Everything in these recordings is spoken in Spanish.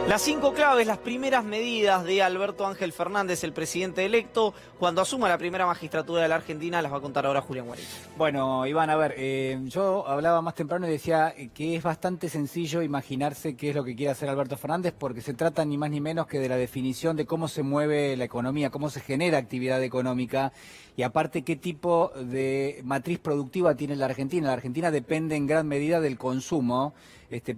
Las 5 claves, las primeras medidas de Alberto Ángel Fernández, el presidente electo, cuando asuma la primera magistratura de la Argentina, las va a contar ahora Julián Guarino. Bueno, Iván, a ver, yo hablaba más temprano y decía que es bastante sencillo imaginarse qué es lo que quiere hacer Alberto Fernández, porque se trata ni más ni menos que de la definición de cómo se mueve la economía, cómo se genera actividad económica y aparte qué tipo de matriz productiva tiene la Argentina. La Argentina depende en gran medida del consumo,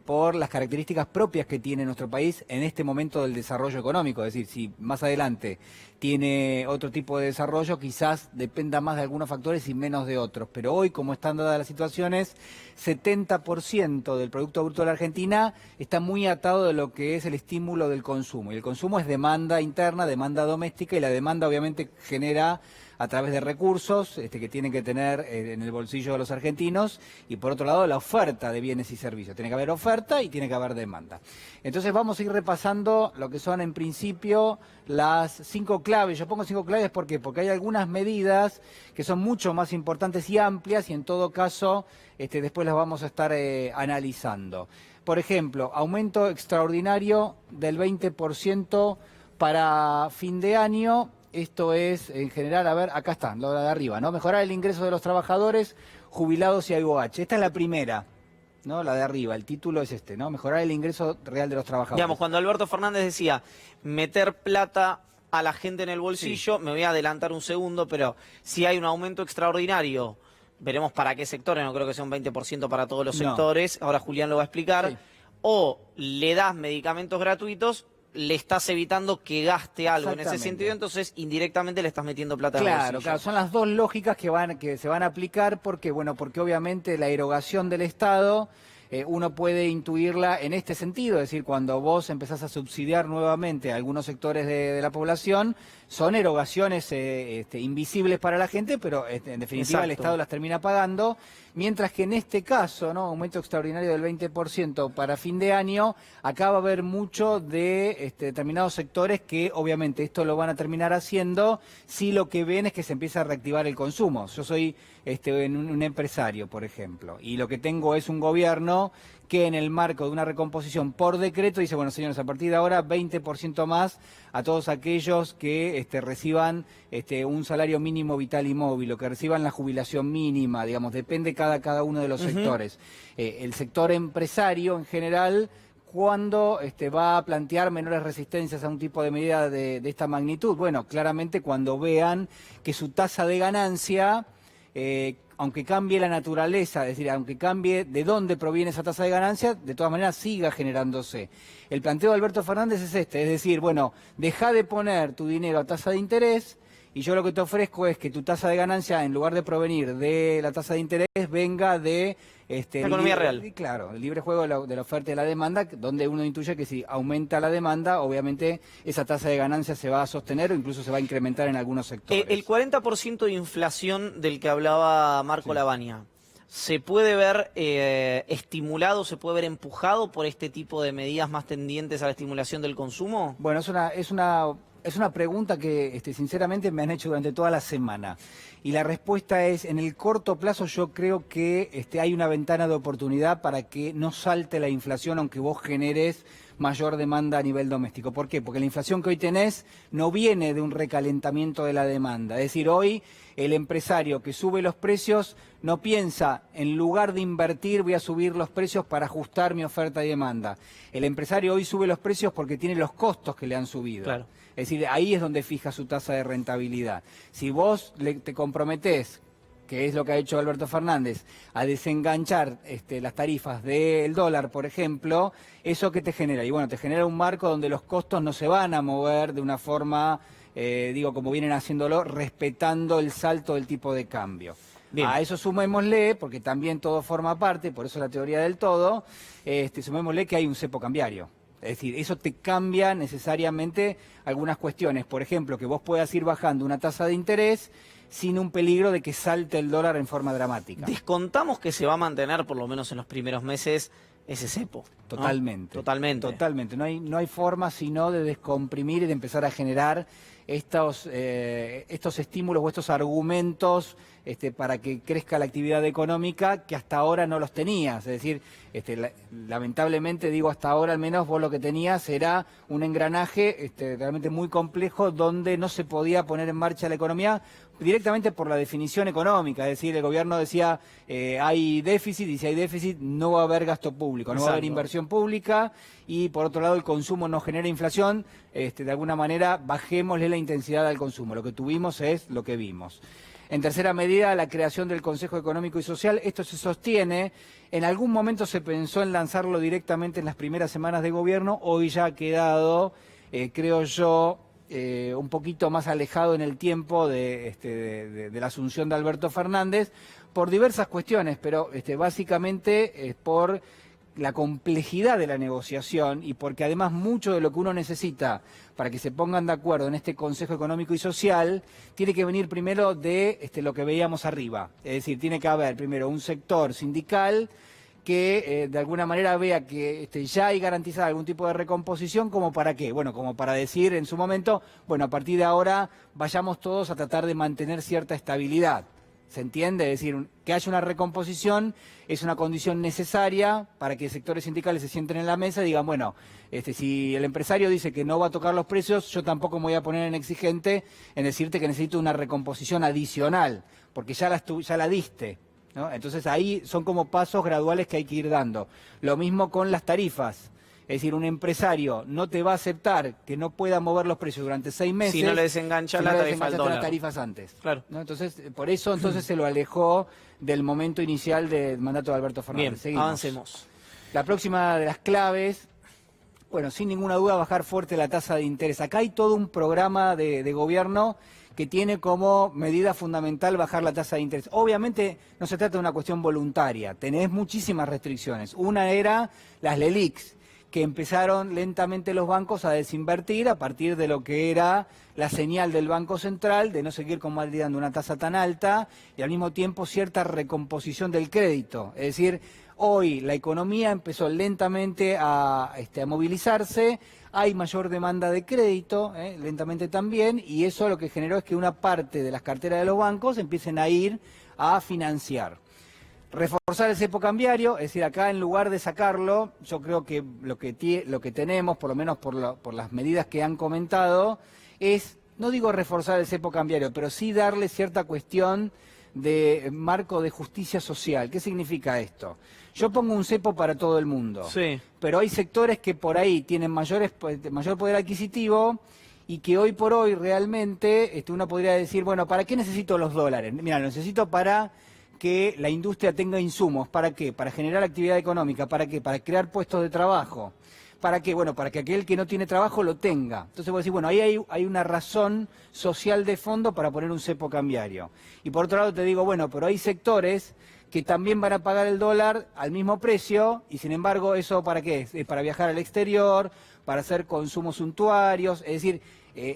por las características propias que tiene nuestro país en este momento del desarrollo económico. Es decir, si más adelante tiene otro tipo de desarrollo, quizás dependa más de algunos factores y menos de otros. Pero hoy, como están dadas las situaciones, 70% del Producto Bruto de la Argentina está muy atado de lo que es el estímulo del consumo. Y el consumo es demanda interna, demanda doméstica, y la demanda obviamente genera a través de recursos que tienen que tener en el bolsillo de los argentinos, y por otro lado la oferta de bienes y servicios. Tiene que haber oferta y tiene que haber demanda. Entonces vamos a ir repasando lo que son en principio las 5 claves. Yo pongo 5 claves ¿por qué? Porque hay algunas medidas que son mucho más importantes y amplias, y en todo caso después las vamos a estar analizando. Por ejemplo, aumento extraordinario del 20% para fin de año. Esto es, en general, a ver, acá está, lo de arriba, ¿no? Mejorar el ingreso de los trabajadores, jubilados y AIOH. Esta es la primera, ¿no? La de arriba, el título es ¿no? Mejorar el ingreso real de los trabajadores. Digamos, cuando Alberto Fernández decía meter plata a la gente en el bolsillo, sí. Me voy a adelantar un segundo, pero si hay un aumento extraordinario, veremos para qué sectores, no creo que sea un 20% para todos los sectores, ahora Julián lo va a explicar, sí. O le das medicamentos gratuitos, le estás evitando que gaste algo en ese sentido, entonces indirectamente le estás metiendo plata en el bolsillo. Claro, son las dos lógicas que se van a aplicar, porque obviamente la erogación del Estado, uno puede intuirla en este sentido, es decir, cuando vos empezás a subsidiar nuevamente a algunos sectores de la población, son erogaciones invisibles para la gente, pero en definitiva el Estado las termina pagando, mientras que en este caso, ¿no? Aumento extraordinario del 20% para fin de año, acá va a haber mucho de determinados sectores que obviamente esto lo van a terminar haciendo si lo que ven es que se empieza a reactivar el consumo. Yo soy un empresario, por ejemplo, y lo que tengo es un gobierno que en el marco de una recomposición por decreto dice, bueno, señores, a partir de ahora 20% más a todos aquellos que reciban un salario mínimo vital y móvil, o que reciban la jubilación mínima, digamos, depende cada uno de los sectores. El sector empresario en general, ¿cuándo va a plantear menores resistencias a un tipo de medida de esta magnitud? Bueno, claramente cuando vean que su tasa de ganancia, aunque cambie la naturaleza, es decir, aunque cambie de dónde proviene esa tasa de ganancia, de todas maneras siga generándose. El planteo de Alberto Fernández es es decir, bueno, deja de poner tu dinero a tasa de interés, y yo lo que te ofrezco es que tu tasa de ganancia, en lugar de provenir de la tasa de interés, venga de la economía real. Claro, el libre juego de la oferta y la demanda, donde uno intuye que si aumenta la demanda, obviamente esa tasa de ganancia se va a sostener o incluso se va a incrementar en algunos sectores. El 40% de inflación del que hablaba Marco Lavagna, ¿se puede ver estimulado, se puede ver empujado por este tipo de medidas más tendientes a la estimulación del consumo? Bueno, es una pregunta que sinceramente me han hecho durante toda la semana, y la respuesta es, en el corto plazo yo creo que hay una ventana de oportunidad para que no salte la inflación, aunque vos generes mayor demanda a nivel doméstico. ¿Por qué? Porque la inflación que hoy tenés no viene de un recalentamiento de la demanda. Es decir, hoy el empresario que sube los precios no piensa, en lugar de invertir voy a subir los precios para ajustar mi oferta y demanda. El empresario hoy sube los precios porque tiene los costos que le han subido. Claro. Es decir, ahí es donde fija su tasa de rentabilidad. Si vos te comprometés, que es lo que ha hecho Alberto Fernández, a desenganchar las tarifas del dólar, por ejemplo, ¿eso qué te genera? Y bueno, te genera un marco donde los costos no se van a mover de una forma, como vienen haciéndolo, respetando el salto del tipo de cambio. Bien. A eso sumémosle, porque también todo forma parte, por eso la teoría del todo, sumémosle que hay un cepo cambiario. Es decir, eso te cambia necesariamente algunas cuestiones. Por ejemplo, que vos puedas ir bajando una tasa de interés, sin un peligro de que salte el dólar en forma dramática. Descontamos que se va a mantener, por lo menos en los primeros meses, ese cepo, ¿no? Totalmente. Totalmente. Totalmente. No hay forma sino de descomprimir y de empezar a generar estos estímulos o estos argumentos para que crezca la actividad económica que hasta ahora no los tenías. Es decir, lamentablemente, digo, hasta ahora al menos vos lo que tenías era un engranaje realmente muy complejo donde no se podía poner en marcha la economía directamente por la definición económica. Es decir, el gobierno decía hay déficit, y si hay déficit no va a haber gasto público, no va a haber inversión pública, y por otro lado el consumo no genera inflación. De alguna manera bajémosle la intensidad al consumo. Lo que tuvimos es lo que vimos. En tercera medida, la creación del Consejo Económico y Social. Esto se sostiene. En algún momento se pensó en lanzarlo directamente en las primeras semanas de gobierno. Hoy ya ha quedado, creo yo, un poquito más alejado en el tiempo de la asunción de Alberto Fernández por diversas cuestiones, pero básicamente por la complejidad de la negociación y porque además mucho de lo que uno necesita para que se pongan de acuerdo en este Consejo Económico y Social tiene que venir primero de lo que veíamos arriba. Es decir, tiene que haber primero un sector sindical que de alguna manera vea que ya hay garantizada algún tipo de recomposición. ¿Como para qué? Bueno, como para decir en su momento, bueno, a partir de ahora vayamos todos a tratar de mantener cierta estabilidad. ¿Se entiende? Es decir, que haya una recomposición es una condición necesaria para que sectores sindicales se sienten en la mesa y digan, bueno, si el empresario dice que no va a tocar los precios, yo tampoco me voy a poner en exigente en decirte que necesito una recomposición adicional, porque ya la diste, ¿no? Entonces ahí son como pasos graduales que hay que ir dando. Lo mismo con las tarifas. Es decir, un empresario no te va a aceptar que no pueda mover los precios durante 6 meses. Si no le desengancha la tarifa al dólar. Las tarifas antes. Claro. ¿No? Entonces, por eso se lo alejó del momento inicial del mandato de Alberto Fernández. Bien, seguimos. avancemos. La próxima de las claves, bueno, sin ninguna duda, bajar fuerte la tasa de interés. Acá hay todo un programa de gobierno que tiene como medida fundamental bajar la tasa de interés. Obviamente no se trata de una cuestión voluntaria, tenés muchísimas restricciones. Una era las LELIQs, que empezaron lentamente los bancos a desinvertir a partir de lo que era la señal del Banco Central de no seguir convalidando una tasa tan alta y al mismo tiempo cierta recomposición del crédito. Es decir, hoy la economía empezó lentamente a movilizarse, hay mayor demanda de crédito, lentamente también, y eso lo que generó es que una parte de las carteras de los bancos empiecen a ir a financiar. Reforzar el cepo cambiario, es decir, acá en lugar de sacarlo, yo creo que lo que tenemos, por lo menos por las medidas que han comentado, es, no digo reforzar el cepo cambiario, pero sí darle cierta cuestión de marco de justicia social. ¿Qué significa esto? Yo pongo un cepo para todo el mundo, sí, pero hay sectores que por ahí tienen mayor poder adquisitivo y que hoy por hoy realmente uno podría decir, bueno, ¿para qué necesito los dólares? Mira, lo necesito para que la industria tenga insumos. ¿Para qué? Para generar actividad económica. ¿Para qué? Para crear puestos de trabajo. ¿Para qué? Bueno, para que aquel que no tiene trabajo lo tenga. Entonces vos decís, bueno, ahí hay una razón social de fondo para poner un cepo cambiario. Y por otro lado te digo, bueno, pero hay sectores que también van a pagar el dólar al mismo precio y sin embargo, ¿eso para qué es? Es para viajar al exterior, para hacer consumos suntuarios, es decir,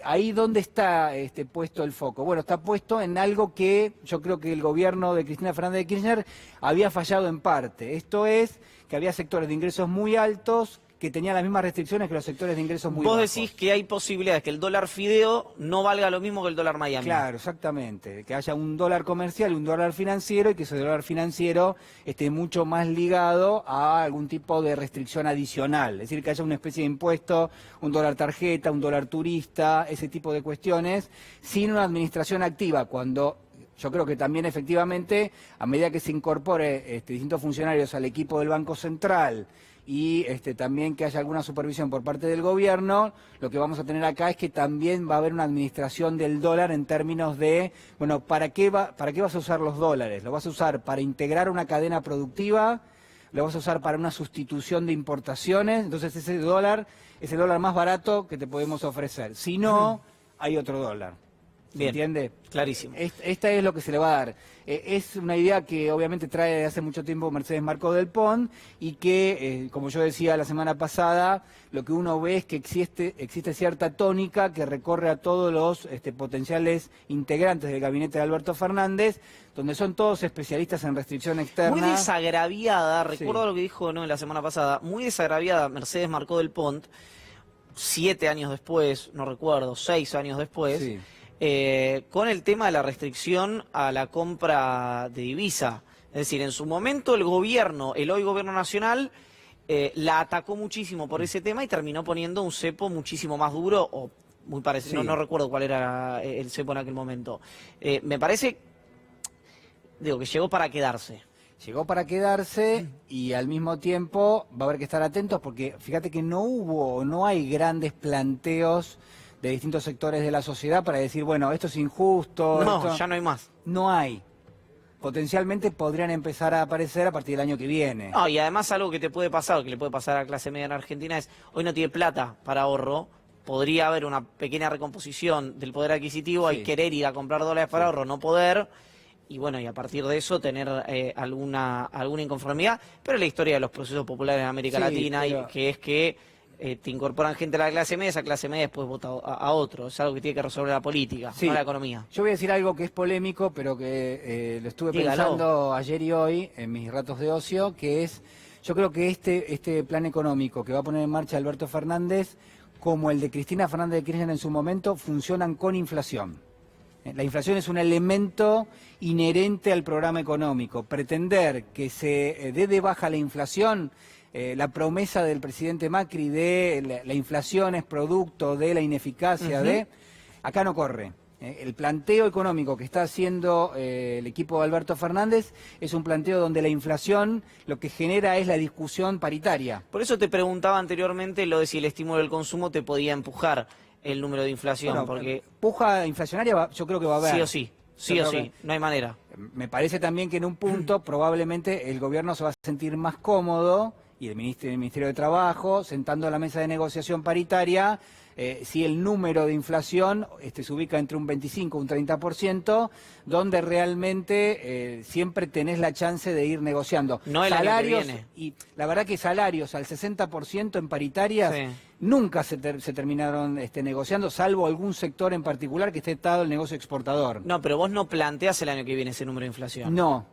ahí donde está puesto el foco. Bueno, está puesto en algo que yo creo que el gobierno de Cristina Fernández de Kirchner había fallado en parte. Esto es que había sectores de ingresos muy altos que tenían las mismas restricciones que los sectores de ingresos muy bajos. Vos decís que hay posibilidades que el dólar fideo no valga lo mismo que el dólar Miami. Claro, exactamente. Que haya un dólar comercial y un dólar financiero y que ese dólar financiero esté mucho más ligado a algún tipo de restricción adicional. Es decir, que haya una especie de impuesto, un dólar tarjeta, un dólar turista, ese tipo de cuestiones, sin una administración activa. Cuando yo creo que también efectivamente, a medida que se incorpore distintos funcionarios al equipo del Banco Central y también que haya alguna supervisión por parte del gobierno, lo que vamos a tener acá es que también va a haber una administración del dólar en términos de, bueno, ¿para qué vas a usar los dólares? ¿Lo vas a usar para integrar una cadena productiva? ¿Lo vas a usar para una sustitución de importaciones? Entonces ese dólar es el dólar más barato que te podemos ofrecer. Si no, hay otro dólar. ¿Se Bien. entiende? Clarísimo. Esta es lo que se le va a dar. Es una idea que obviamente trae de hace mucho tiempo Mercedes Marcó del Pont y que, como yo decía la semana pasada, lo que uno ve es que existe cierta tónica que recorre a todos los potenciales integrantes del gabinete de Alberto Fernández, donde son todos especialistas en restricción externa. Muy desagraviada, recuerdo Sí. lo que dijo la semana pasada, muy desagraviada Mercedes Marcó del Pont, 7 años después, no recuerdo, 6 años después, Sí. con el tema de la restricción a la compra de divisa. Es decir, en su momento el gobierno, el hoy gobierno nacional, la atacó muchísimo por ese tema y terminó poniendo un cepo muchísimo más duro, o muy parecido, Sí. no recuerdo cuál era el cepo en aquel momento. Me parece, digo, que llegó para quedarse. Llegó para quedarse y al mismo tiempo va a haber que estar atentos porque fíjate que no hay grandes planteos de distintos sectores de la sociedad para decir, bueno, esto es injusto. No, esto... ya no hay más. No hay. Potencialmente podrían empezar a aparecer a partir del año que viene. No, y además algo que te puede pasar, que le puede pasar a la clase media en Argentina es, hoy no tiene plata para ahorro, podría haber una pequeña recomposición del poder adquisitivo, Sí. hay querer ir a comprar dólares para ahorro, no poder, y bueno, y a partir de eso tener alguna inconformidad, pero es la historia de los procesos populares en América Sí, Latina, pero- que es que te incorporan gente a la clase media, esa clase media después vota a otro, es algo que tiene que resolver la política, Sí. no la economía. Yo voy a decir algo que es polémico, pero que lo estuve Dígalo. pensando ayer y hoy en mis ratos de ocio, que es, yo creo que este plan económico que va a poner en marcha Alberto Fernández, como el de Cristina Fernández de Kirchner en su momento, funcionan con inflación. La inflación es un elemento inherente al programa económico. Pretender que se dé de baja la inflación, la promesa del presidente Macri de la inflación es producto de la ineficacia de... Acá no corre. El planteo económico que está haciendo el equipo de Alberto Fernández es un planteo donde la inflación lo que genera es la discusión paritaria. Por eso te preguntaba anteriormente lo de si el estímulo del consumo te podía empujar el número de inflación, Bueno, porque puja inflacionaria yo creo que va a haber. sí o sí, sí Yo o creo sí, no hay manera. Me parece también que en un punto probablemente el gobierno se va a sentir más cómodo y el Ministerio de Trabajo sentando a la mesa de negociación paritaria si el número de inflación se ubica entre un 25 y un 30%, donde realmente siempre tenés la chance de ir negociando. No el año que salarios viene. y la verdad que salarios al 60% en paritarias Sí. nunca se terminaron negociando, salvo algún sector en particular que esté atado al negocio exportador. No, pero vos no planteás el año que viene ese número de inflación. No,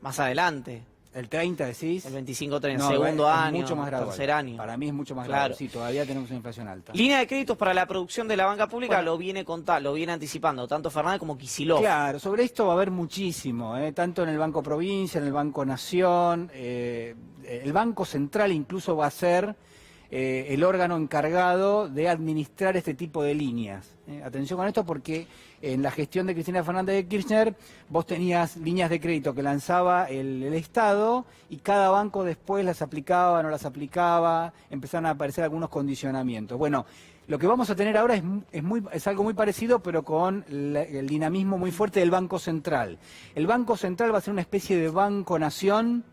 Más adelante, el 30 decís. el 25-30, No, segundo es año, mucho más gradual. tercer año. Para mí es mucho más Claro. gradual. Sí, todavía tenemos una inflación alta. Línea de créditos para la producción de la banca pública Bueno. lo viene anticipando tanto Fernández como Kicillof. Claro, sobre esto va a haber muchísimo, tanto en el Banco Provincia, en el Banco Nación, el Banco Central incluso va a ser el órgano encargado de administrar este tipo de líneas. Atención con esto porque en la gestión de Cristina Fernández de Kirchner vos tenías líneas de crédito que lanzaba el Estado y cada banco después las aplicaba, no las aplicaba, empezaron a aparecer algunos condicionamientos. Bueno, lo que vamos a tener ahora es algo muy parecido, pero con el dinamismo muy fuerte del Banco Central. El Banco Central va a ser una especie de Banco Nación,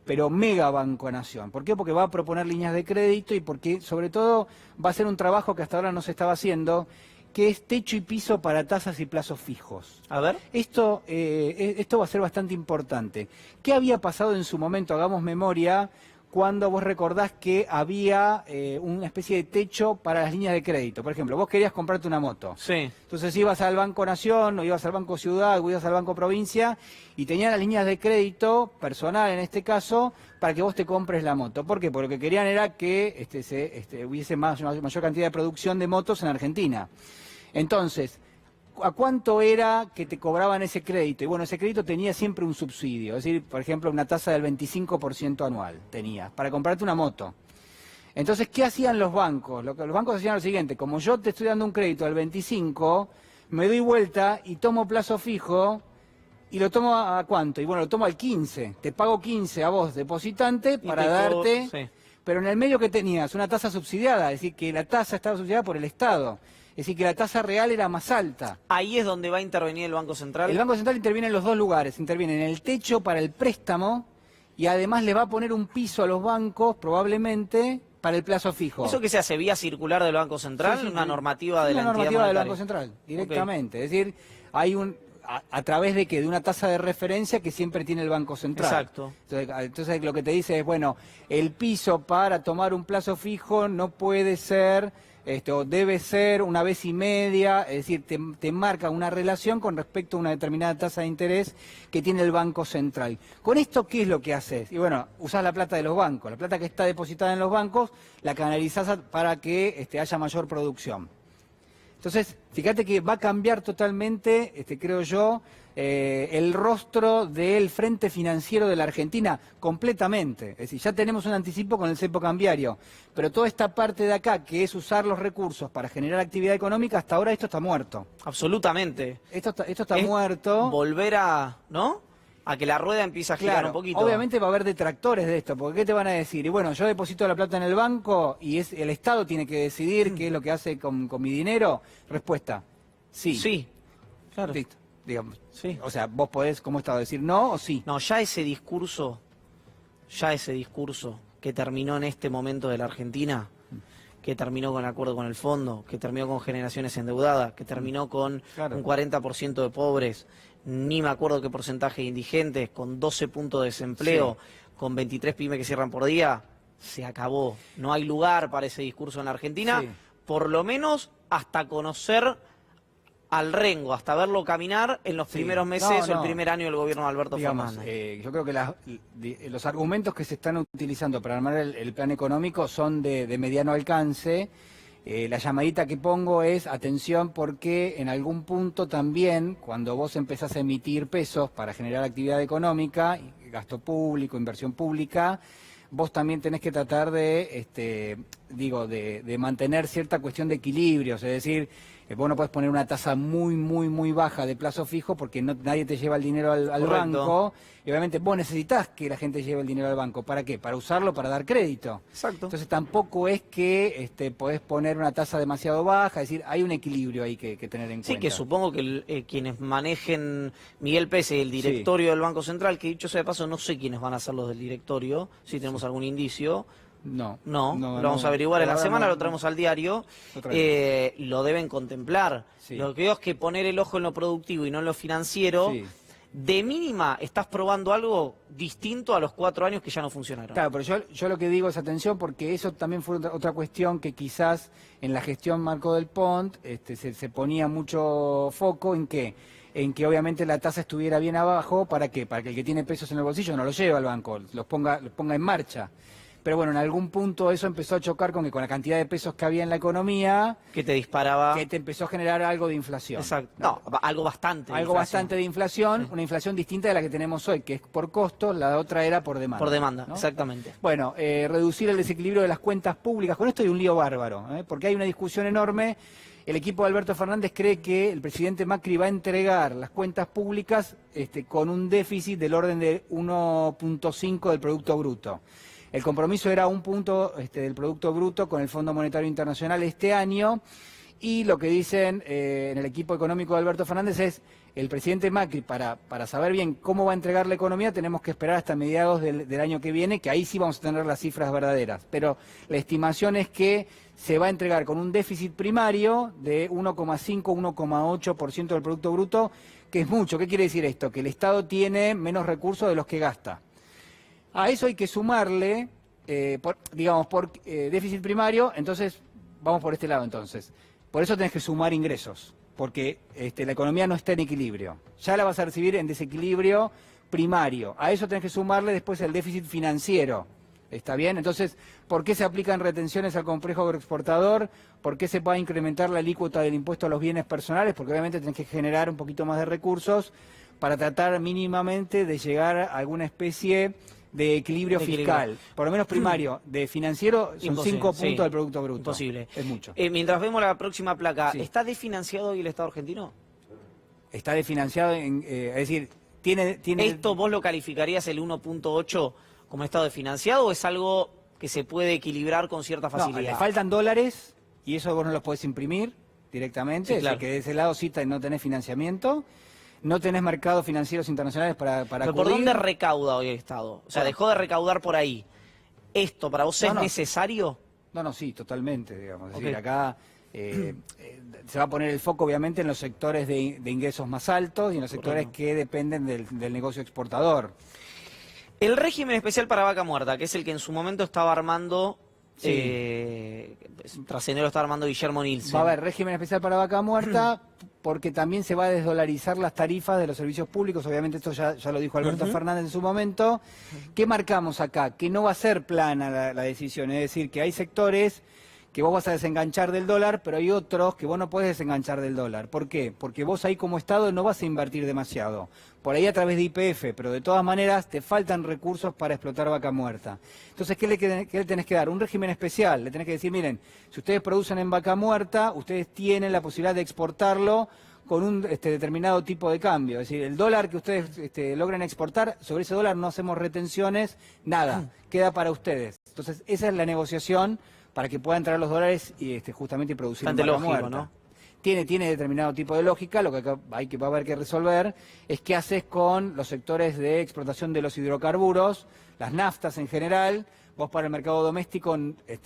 pero mega Banco Nación. ¿Por qué? Porque va a proponer líneas de crédito y porque, sobre todo, va a ser un trabajo que hasta ahora no se estaba haciendo, que es techo y piso para tasas y plazos fijos. A ver. Esto va a ser bastante importante. ¿Qué había pasado en su momento? Hagamos memoria, cuando vos recordás que había una especie de techo para las líneas de crédito. Por ejemplo, vos querías comprarte una moto. Sí. Entonces ibas al Banco Nación, o ibas al Banco Ciudad, o ibas al Banco Provincia, y tenías las líneas de crédito, personal en este caso, para que vos te compres la moto. ¿Por qué? Porque lo que querían era que hubiese mayor cantidad de producción de motos en Argentina. Entonces, ¿a cuánto era que te cobraban ese crédito? Y bueno, ese crédito tenía siempre un subsidio, es decir, por ejemplo, una tasa del 25% anual tenías, para comprarte una moto. Entonces, ¿qué hacían los bancos? Los bancos hacían lo siguiente: como yo te estoy dando un crédito al 25, me doy vuelta y tomo plazo fijo, y lo tomo ¿a cuánto? Y bueno, lo tomo al 15, te pago 15 a vos, depositante, para darte... Sí. Pero en el medio que tenías una tasa subsidiada, es decir, que la tasa estaba subsidiada por el Estado, es decir, que la tasa real era más alta. Ahí es donde va a intervenir el Banco Central. El Banco Central interviene en los dos lugares, interviene en el techo para el préstamo y además le va a poner un piso a los bancos, probablemente, para el plazo fijo. ¿Eso que se hace vía circular del Banco Central? Sí, sí, ¿Una sí. normativa de la Una entidad normativa del monetaria? Banco Central, directamente. Es decir, hay a través de una tasa de referencia que siempre tiene el Banco Central. Exacto. Entonces lo que te dice es, bueno, el piso para tomar un plazo fijo no puede ser, o debe ser una vez y media, es decir, te marca una relación con respecto a una determinada tasa de interés que tiene el Banco Central. ¿Con esto qué es lo que haces? Y bueno, usás la plata de los bancos, la plata que está depositada en los bancos, la canalizás para que haya mayor producción. Entonces, fíjate que va a cambiar totalmente, creo yo, el rostro del frente financiero de la Argentina completamente. Es decir, ya tenemos un anticipo con el cepo cambiario, pero toda esta parte de acá, que es usar los recursos para generar actividad económica, hasta ahora esto está muerto. Absolutamente. Esto está Es muerto. Volver a, ¿no? A que la rueda empiece a girar Claro, un poquito. obviamente va a haber detractores de esto, porque ¿qué te van a decir? Y bueno, yo deposito la plata en el banco y el Estado tiene que decidir qué es lo que hace con mi dinero. Respuesta, sí. Sí, claro. Listo, digamos. Sí. O sea, vos podés, como Estado, decir no o sí. No, ya ese discurso que terminó en este momento de la Argentina, que terminó con el acuerdo con el fondo, que terminó con generaciones endeudadas, que terminó con Claro. un 40% de pobres, ni me acuerdo qué porcentaje de indigentes, con 12 puntos de desempleo, con 23 pymes que cierran por día, se acabó. No hay lugar para ese discurso en la Argentina, Sí. por lo menos hasta conocer al Rengo, hasta verlo caminar en los Sí. primeros meses o el No. primer año del gobierno de Alberto Digamos, Fernández. yo creo que los argumentos que se están utilizando para armar el plan económico son de mediano alcance. La llamadita que pongo es, atención, porque en algún punto también, cuando vos empezás a emitir pesos para generar actividad económica, gasto público, inversión pública, vos también tenés que tratar de mantener cierta cuestión de equilibrios, es decir, vos no podés poner una tasa muy baja de plazo fijo porque nadie te lleva el dinero al Correcto. banco, y obviamente vos necesitas que la gente lleve el dinero al banco. ¿Para qué? Para usarlo, para dar crédito. Exacto. Entonces tampoco es que podés poner una tasa demasiado baja, es decir, hay un equilibrio ahí que tener en Sí, cuenta. que supongo que quienes manejen Miguel Pese, el directorio del Banco Central, que dicho sea de paso, no sé quiénes van a ser los del directorio, si tenemos algún indicio. No, No, lo vamos a averiguar en la ahora semana, no, lo traemos al diario. Lo traemos. Lo deben contemplar. Sí. Lo que veo es que poner el ojo en lo productivo y no en lo financiero, Sí. de mínima estás probando algo distinto a los 4 años que ya no funcionaron. Claro, pero yo lo que digo es atención porque eso también fue otra cuestión que quizás en la gestión Marco del Pont se ponía mucho foco en que obviamente la tasa estuviera bien abajo. ¿Para qué? Para que el que tiene pesos en el bolsillo no los lleve al banco, los ponga en marcha. Pero bueno, en algún punto eso empezó a chocar con la cantidad de pesos que había en la economía, Que te disparaba. que te empezó a generar algo de inflación. Exacto. No, algo bastante. de Algo inflación. bastante de inflación, una inflación distinta de la que tenemos hoy, que es por costo, la otra era por demanda. Por demanda, ¿no? exactamente. Bueno, reducir el desequilibrio de las cuentas públicas. Con esto hay un lío bárbaro, porque hay una discusión enorme. El equipo de Alberto Fernández cree que el presidente Macri va a entregar las cuentas públicas con un déficit del orden de 1.5 del Producto Bruto. El compromiso era 1 punto del Producto Bruto con el Fondo Monetario Internacional este año, y lo que dicen en el equipo económico de Alberto Fernández es: el presidente Macri, para saber bien cómo va a entregar la economía, tenemos que esperar hasta mediados del año que viene, que ahí sí vamos a tener las cifras verdaderas. Pero la estimación es que se va a entregar con un déficit primario de 1,5, 1,8% del Producto Bruto, que es mucho. ¿Qué quiere decir esto? Que el Estado tiene menos recursos de los que gasta. A eso hay que sumarle, por déficit primario, entonces vamos por este lado entonces. Por eso tenés que sumar ingresos, porque la economía no está en equilibrio. Ya la vas a recibir en desequilibrio primario. A eso tenés que sumarle después el déficit financiero. ¿Está bien? Entonces, ¿por qué se aplican retenciones al complejo agroexportador? ¿Por qué se va a incrementar la alícuota del impuesto a los bienes personales? Porque obviamente tenés que generar un poquito más de recursos para tratar mínimamente de llegar a alguna especie de equilibrio fiscal. Por lo menos primario. De financiero son Imposible, 5 puntos sí. del Producto Bruto. Imposible. Es mucho. Mientras vemos la próxima placa, Sí. ¿está desfinanciado hoy el Estado argentino? Está desfinanciado, es decir, tiene... ¿Esto vos lo calificarías el 1.8 como Estado desfinanciado o es algo que se puede equilibrar con cierta No, facilidad? le faltan dólares y eso vos no los podés imprimir directamente. Sí, Es claro. decir, que de ese lado sí no tenés financiamiento, no tenés mercados financieros internacionales para ¿Pero por acudir. dónde recauda hoy el Estado? O sea, Bueno. dejó de recaudar por ahí. ¿Esto para vos es No. necesario? No, no, sí, totalmente, digamos. Es Ok. decir, acá se va a poner el foco, obviamente, en los sectores de ingresos más altos y en los sectores Correcto. que dependen del negocio exportador. El régimen especial para vaca muerta, que es el que en su momento estaba armando, Sí. Trascendió lo estaba armando Guillermo Nielsen. Va a haber régimen especial para vaca muerta porque también se va a desdolarizar las tarifas de los servicios públicos. Obviamente esto ya lo dijo Alberto Fernández en su momento. ¿Qué marcamos acá? Que no va a ser plana la decisión. Es decir, que hay sectores que vos vas a desenganchar del dólar, pero hay otros que vos no podés desenganchar del dólar. ¿Por qué? Porque vos ahí como Estado no vas a invertir demasiado. Por ahí a través de YPF, pero de todas maneras te faltan recursos para explotar vaca muerta. Entonces, ¿qué le tenés que dar? Un régimen especial. Le tenés que decir, miren, si ustedes producen en vaca muerta, ustedes tienen la posibilidad de exportarlo con un determinado tipo de cambio. Es decir, el dólar que ustedes logren exportar, sobre ese dólar no hacemos retenciones, nada, queda para ustedes. Entonces, esa es la negociación para que puedan traer los dólares y justamente producir en Bastante vaca lógico, muerta. ¿no? Tiene determinado tipo de lógica. Lo que acá va a haber que resolver es qué haces con los sectores de explotación de los hidrocarburos, las naftas en general. Vos para el mercado doméstico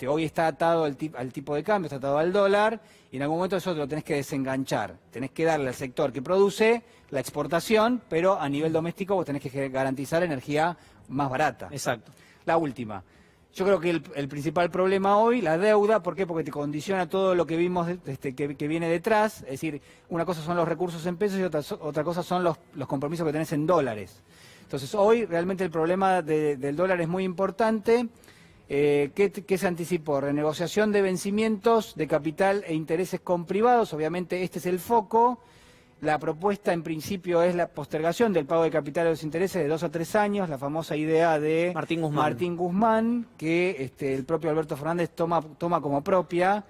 hoy está atado al tipo de cambio, está atado al dólar, y en algún momento eso te lo tenés que desenganchar. Tenés que darle al sector que produce la exportación, pero a nivel doméstico vos tenés que garantizar energía más barata. Exacto. La última. Yo creo que el principal problema hoy, la deuda, ¿por qué? Porque te condiciona todo lo que vimos que viene detrás. Es decir, una cosa son los recursos en pesos y otra cosa son los compromisos que tenés en dólares. Entonces hoy realmente el problema del dólar es muy importante. ¿Qué se anticipó? Renegociación de vencimientos de capital e intereses con privados. Obviamente este es el foco. La propuesta en principio es la postergación del pago de capital de los intereses de 2 a 3 años, la famosa idea de Martín Guzmán, que el propio Alberto Fernández toma como propia.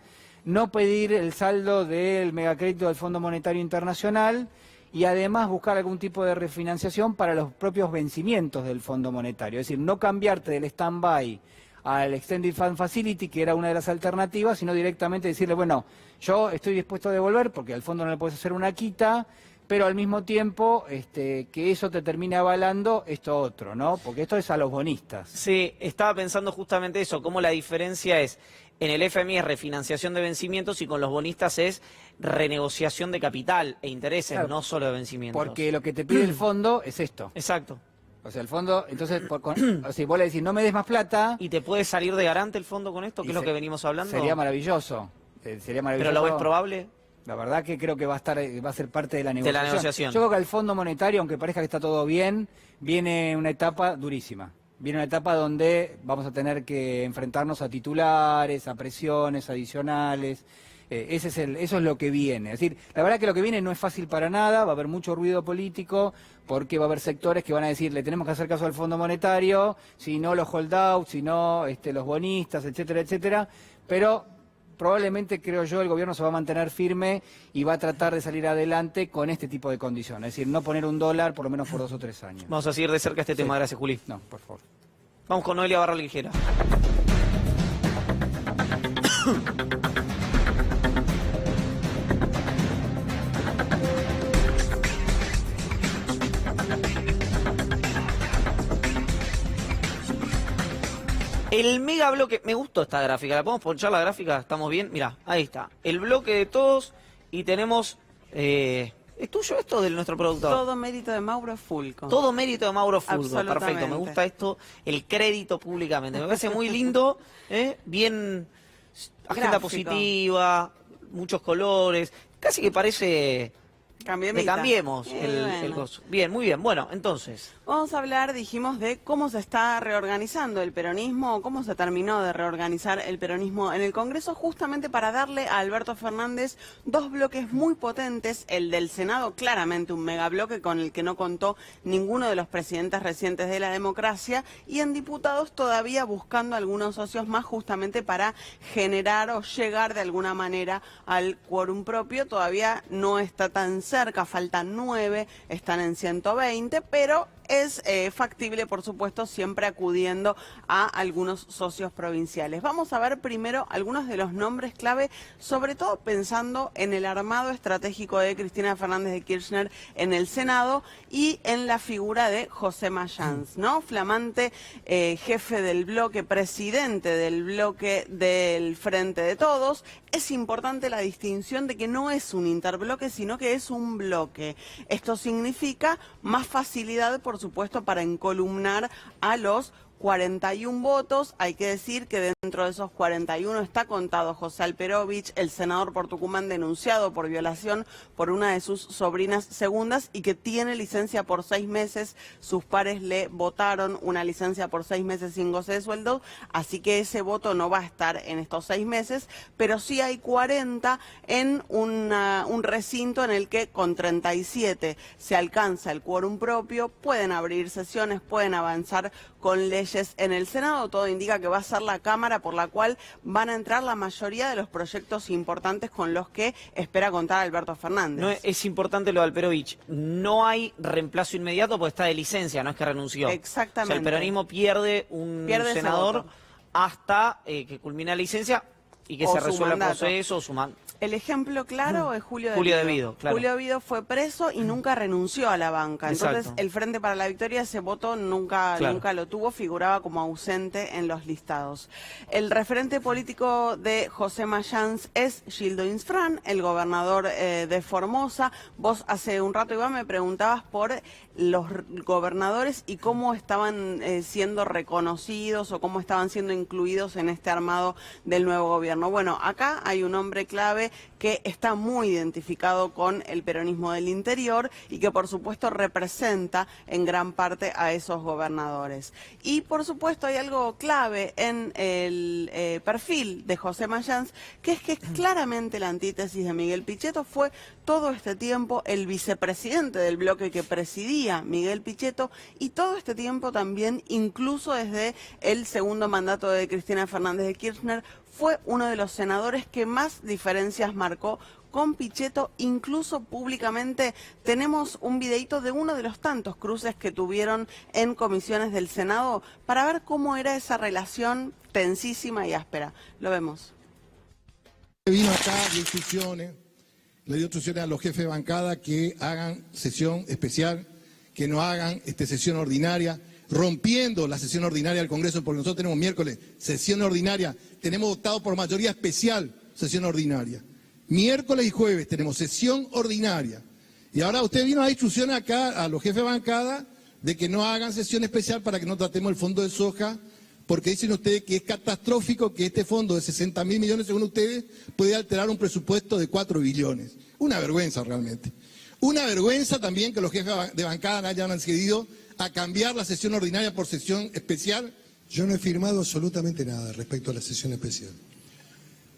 No pedir el saldo del megacrédito del Fondo Monetario Internacional y además buscar algún tipo de refinanciación para los propios vencimientos del Fondo Monetario. Es decir, no cambiarte del stand-by al Extended Fund Facility, que era una de las alternativas, sino directamente decirle, bueno, yo estoy dispuesto a devolver, porque al fondo no le puedes hacer una quita, pero al mismo tiempo que eso te termine avalando esto otro, ¿no? Porque esto es a los bonistas. Sí, estaba pensando justamente eso, cómo la diferencia es, en el FMI es refinanciación de vencimientos y con los bonistas es renegociación de capital e intereses, Claro, no solo de vencimientos. porque lo que te pide el fondo es esto. Exacto. O sea, el fondo, entonces, o sea, vos le decís, no me des más plata. ¿Y te puede salir de garante el fondo con esto, que y es lo que venimos hablando? Sería maravilloso. Sería maravilloso. ¿Pero lo ves probable? La verdad que creo que va a ser parte de la De la negociación. Yo creo que el Fondo Monetario, aunque parezca que está todo bien, viene una etapa durísima. Viene una etapa donde vamos a tener que enfrentarnos a titulares, a presiones adicionales. Eso es lo que viene. Es decir, la verdad que lo que viene no es fácil para nada, va a haber mucho ruido político, porque va a haber sectores que van a decir, le tenemos que hacer caso al Fondo Monetario, si no los holdouts, si no los bonistas, etcétera, etcétera. Pero probablemente, creo yo, el gobierno se va a mantener firme y va a tratar de salir adelante con este tipo de condiciones. Es decir, no poner un dólar por lo menos por 2 o 3 años. Vamos a seguir de cerca este tema, gracias Juli. No, por favor. Vamos con Noelia Barra Ligera. El mega bloque, me gustó esta gráfica, ¿la podemos ponchar la gráfica? ¿Estamos bien? Mirá, ahí está. El bloque de todos y tenemos... ¿Es tuyo esto de nuestro productor? Todo mérito de Mauro Fulco. Todo mérito de Mauro Fulco, Absolutamente. perfecto. Me gusta esto, el crédito públicamente. Me parece muy lindo, bien, agenda Gráfico. positiva, muchos colores. Casi que parece... Cambiemita. Le cambiemos el Bueno. coso. Bien, muy bien. Bueno, entonces... Vamos a hablar, dijimos, de cómo se está reorganizando el peronismo, cómo se terminó de reorganizar el peronismo en el Congreso, justamente para darle a Alberto Fernández 2 bloques muy potentes. El del Senado, claramente un megabloque con el que no contó ninguno de los presidentes recientes de la democracia, y en diputados todavía buscando algunos socios más, justamente para generar o llegar de alguna manera al quórum propio. Todavía no está tan cerca, faltan 9, están en 120, pero es factible, por supuesto, siempre acudiendo a algunos socios provinciales. Vamos a ver primero algunos de los nombres clave, sobre todo pensando en el armado estratégico de Cristina Fernández de Kirchner en el Senado y en la figura de José Mayans, ¿no? Flamante jefe del bloque, presidente del bloque del Frente de Todos. Es importante la distinción de que no es un interbloque, sino que es un bloque. Esto significa más facilidad, por supuesto, para encolumnar a los 41 votos. Hay que decir que dentro de esos 41 está contado José Alperovich, el senador por Tucumán denunciado por violación por una de sus sobrinas segundas y que tiene licencia por 6 meses. Sus pares le votaron una licencia por 6 meses sin goce de sueldo, así que ese voto no va a estar en estos 6 meses, pero sí hay 40 en un recinto en el que con 37 se alcanza el quórum propio, pueden abrir sesiones, pueden avanzar con leyes en el Senado. Todo indica que va a ser la Cámara por la cual van a entrar la mayoría de los proyectos importantes con los que espera contar Alberto Fernández. No, es importante lo de Alperovich. No hay reemplazo inmediato porque está de licencia, no es que renunció. Exactamente. O sea, el peronismo pierde un senador hasta que culmina la licencia y que se resuelva el proceso o su mandato. El ejemplo claro es Julio de Vido. Claro. Julio de Vido fue preso y nunca renunció a la banca. Entonces, Exacto. el Frente para la Victoria, ese voto nunca lo tuvo, figuraba como ausente en los listados. El referente político de José Mayans es Gildo Insfrán, el gobernador de Formosa. Vos hace un rato, Iván, me preguntabas por los gobernadores y cómo estaban siendo reconocidos o cómo estaban siendo incluidos en este armado del nuevo gobierno. Bueno, acá hay un hombre clave que está muy identificado con el peronismo del interior y que por supuesto representa en gran parte a esos gobernadores. Y por supuesto hay algo clave en el perfil de José Mayans, que es que es claramente la antítesis de Miguel Pichetto. Fue todo este tiempo el vicepresidente del bloque que presidía Miguel Pichetto y todo este tiempo también, incluso desde el segundo mandato de Cristina Fernández de Kirchner, fue uno de los senadores que más diferencias marcó con Pichetto, incluso públicamente. Tenemos un videíto de uno de los tantos cruces que tuvieron en comisiones del Senado para ver cómo era esa relación tensísima y áspera. Lo vemos. Vino acá, dio instrucciones, le dio instrucciones a los jefes de bancada que hagan sesión especial, que no hagan sesión ordinaria, rompiendo la sesión ordinaria del Congreso, porque nosotros tenemos miércoles sesión ordinaria, tenemos votado por mayoría especial sesión ordinaria. Miércoles y jueves tenemos sesión ordinaria. Y ahora usted vino a dar instrucciones acá a los jefes de bancada de que no hagan sesión especial para que no tratemos el fondo de soja, porque dicen ustedes que es catastrófico que este fondo de 60.000 millones, según ustedes, puede alterar un presupuesto de 4 billones. Una vergüenza realmente. Una vergüenza también que los jefes de bancada hayan accedido a cambiar la sesión ordinaria por sesión especial. Yo no he firmado absolutamente nada respecto a la sesión especial.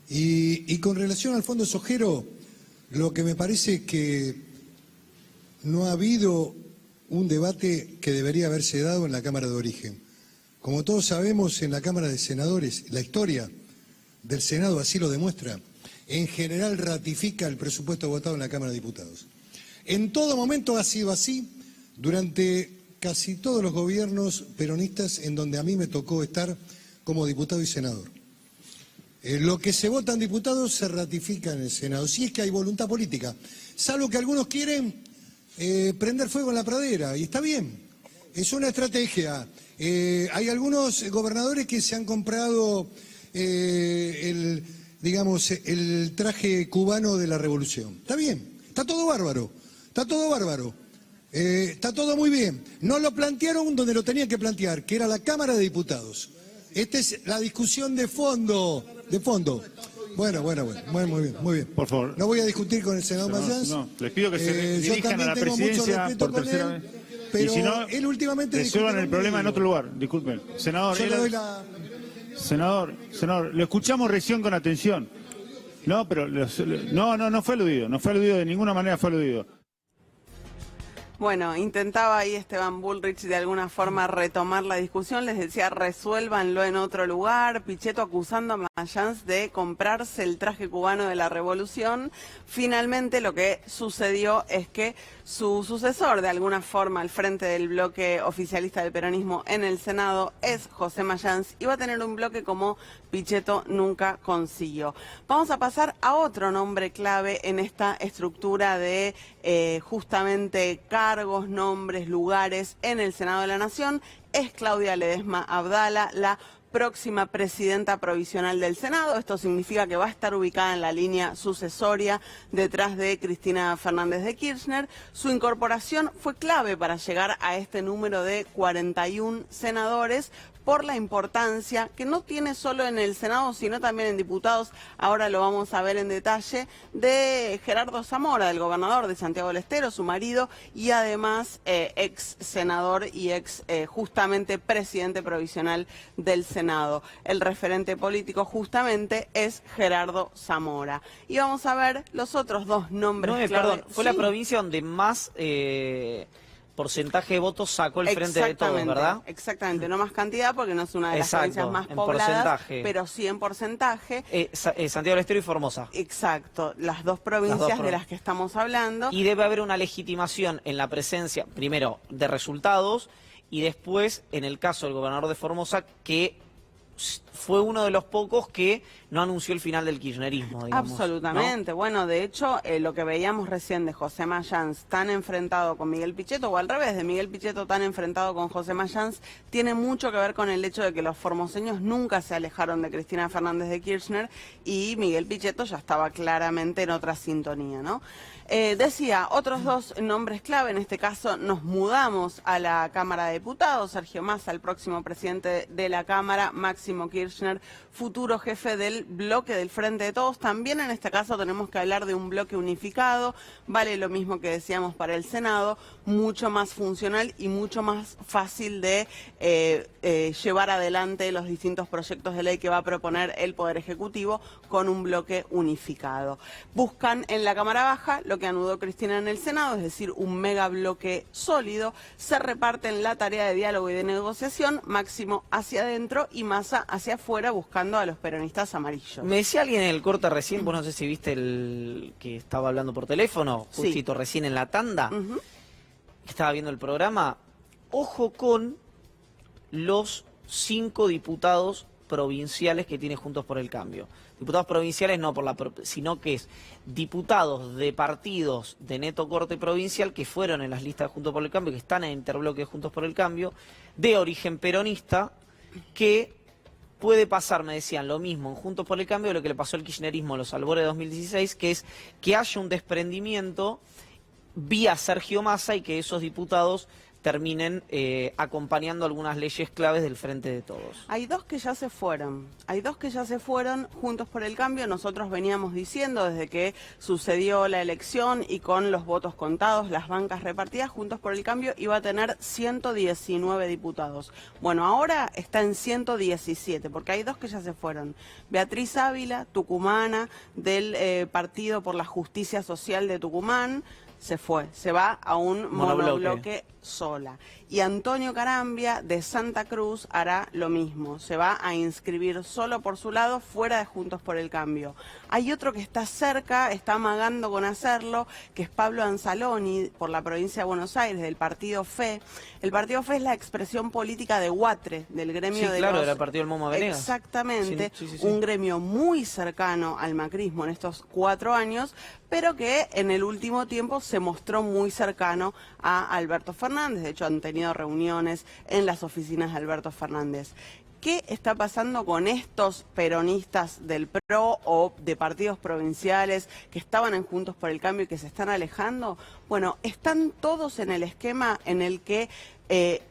Y con relación al fondo sojero, lo que me parece es que no ha habido un debate que debería haberse dado en la Cámara de Origen. Como todos sabemos, en la Cámara de Senadores, la historia del Senado así lo demuestra, en general ratifica el presupuesto votado en la Cámara de Diputados. En todo momento ha sido así durante casi todos los gobiernos peronistas en donde a mí me tocó estar como diputado y senador. Lo que se vota en diputados se ratifica en el Senado, si es que hay voluntad política, salvo que algunos quieren prender fuego en la pradera, y está bien, es una estrategia. Hay algunos gobernadores que se han comprado el traje cubano de la revolución. Está bien, está todo bárbaro, está todo bárbaro. Está todo muy bien. No lo plantearon donde lo tenían que plantear, que era la Cámara de Diputados. Esta es la discusión de fondo. Bueno, muy bien. Por favor. No voy a discutir con el senador Mayans. No, les pido que se dirijan a la presidencia por tercera vez. Pero y si no, él últimamente resuelvan el problema en otro lugar. Disculpen. Senador, senador, lo escuchamos recién con atención. No, pero no fue aludido. No fue aludido, de ninguna manera fue aludido. Bueno, intentaba ahí Esteban Bullrich de alguna forma retomar la discusión, les decía resuélvanlo en otro lugar, Pichetto acusando a Mayans de comprarse el traje cubano de la revolución. Finalmente lo que sucedió es que su sucesor de alguna forma al frente del bloque oficialista del peronismo en el Senado es José Mayans y va a tener un bloque como Pichetto nunca consiguió. Vamos a pasar a otro nombre clave en esta estructura de justamente cargos, nombres, lugares en el Senado de la Nación. Es Claudia Ledesma Abdala, la próxima presidenta provisional del Senado. Esto significa que va a estar ubicada en la línea sucesoria detrás de Cristina Fernández de Kirchner. Su incorporación fue clave para llegar a este número de 41 senadores, por la importancia que no tiene solo en el Senado, sino también en diputados, ahora lo vamos a ver en detalle, de Gerardo Zamora, del gobernador de Santiago del Estero, su marido, y además ex senador y ex justamente presidente provisional del Senado. El referente político justamente es Gerardo Zamora. Y vamos a ver los otros dos nombres. Perdón, fue la provincia donde más porcentaje de votos sacó el Frente de Todos, ¿verdad? Exactamente, no más cantidad porque no es una de las provincias más pobladas, pero sí en porcentaje. Santiago del Estero y Formosa. Exacto, las dos provincias de las que estamos hablando. Y debe haber una legitimación en la presencia, primero, de resultados, y después, en el caso del gobernador de Formosa, que fue uno de los pocos que no anunció el final del kirchnerismo, digamos. Absolutamente. ¿No? Bueno, de hecho, lo que veíamos recién de José Mayans tan enfrentado con Miguel Pichetto, o al revés, de Miguel Pichetto tan enfrentado con José Mayans, tiene mucho que ver con el hecho de que los formoseños nunca se alejaron de Cristina Fernández de Kirchner y Miguel Pichetto ya estaba claramente en otra sintonía, ¿no? Decía, otros dos nombres clave, en este caso nos mudamos a la Cámara de Diputados, Sergio Massa, el próximo presidente de la Cámara, Máximo Kirchner, futuro jefe del bloque del Frente de Todos. También en este caso tenemos que hablar de un bloque unificado, vale lo mismo que decíamos para el Senado, mucho más funcional y mucho más fácil de llevar adelante los distintos proyectos de ley que va a proponer el Poder Ejecutivo con un bloque unificado. Buscan en la Cámara Baja lo que anudó Cristina en el Senado, es decir, un mega bloque sólido, se reparten la tarea de diálogo y de negociación, Máximo hacia adentro y Massa hacia afuera, buscando a los peronistas amarillos. Me decía alguien en el corte recién, vos no sé si viste el que estaba hablando por teléfono, justito sí, recién en la tanda, estaba viendo el programa, ojo con los 5 diputados provinciales que tiene Juntos por el Cambio. Diputados provinciales no sino que es diputados de partidos de neto corte provincial que fueron en las listas de Juntos por el Cambio, que están en interbloque de Juntos por el Cambio, de origen peronista, que puede pasar, me decían, lo mismo en Juntos por el Cambio de lo que le pasó al kirchnerismo en los albores de 2016, que es que haya un desprendimiento vía Sergio Massa y que esos diputados terminen acompañando algunas leyes claves del Frente de Todos. Hay dos que ya se fueron, Juntos por el Cambio. Nosotros veníamos diciendo desde que sucedió la elección y con los votos contados, las bancas repartidas, Juntos por el Cambio iba a tener 119 diputados. Bueno, ahora está en 117, porque hay dos que ya se fueron. Beatriz Ávila, tucumana, del Partido por la Justicia Social de Tucumán, se fue, se va a un monobloque sola. Y Antonio Carambia, de Santa Cruz, hará lo mismo. Se va a inscribir solo por su lado, fuera de Juntos por el Cambio. Hay otro que está cerca, está amagando con hacerlo, que es Pablo Anzaloni, por la provincia de Buenos Aires, del Partido FE. El Partido FE es la expresión política de Huatre, del gremio de claro, era el partido del Momo Venegas. Exactamente, sí. Un gremio muy cercano al macrismo en estos 4 años, pero que en el último tiempo se mostró muy cercano a Alberto Fernández. De hecho, han tenido reuniones en las oficinas de Alberto Fernández. ¿Qué está pasando con estos peronistas del PRO o de partidos provinciales que estaban en Juntos por el Cambio y que se están alejando? Bueno, están todos en el esquema en el que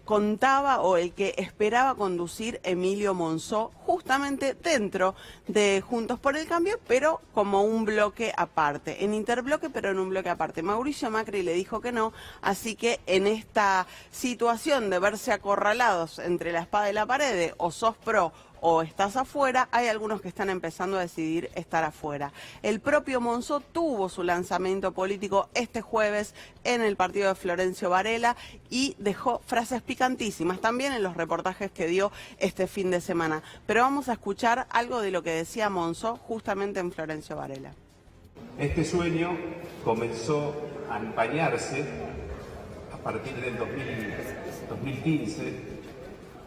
contaba o el que esperaba conducir Emilio Monzó, justamente dentro de Juntos por el Cambio, pero como un bloque aparte, en interbloque, pero en un bloque aparte. Mauricio Macri le dijo que no, así que en esta situación de verse acorralados entre la espada y la pared, o sos pro o estás afuera, hay algunos que están empezando a decidir estar afuera. El propio Monzó tuvo su lanzamiento político este jueves en el partido de Florencio Varela y dejó frases picantísimas también en los reportajes que dio este fin de semana. Pero vamos a escuchar algo de lo que decía Monzó justamente en Florencio Varela. Este sueño comenzó a empañarse a partir del 2015,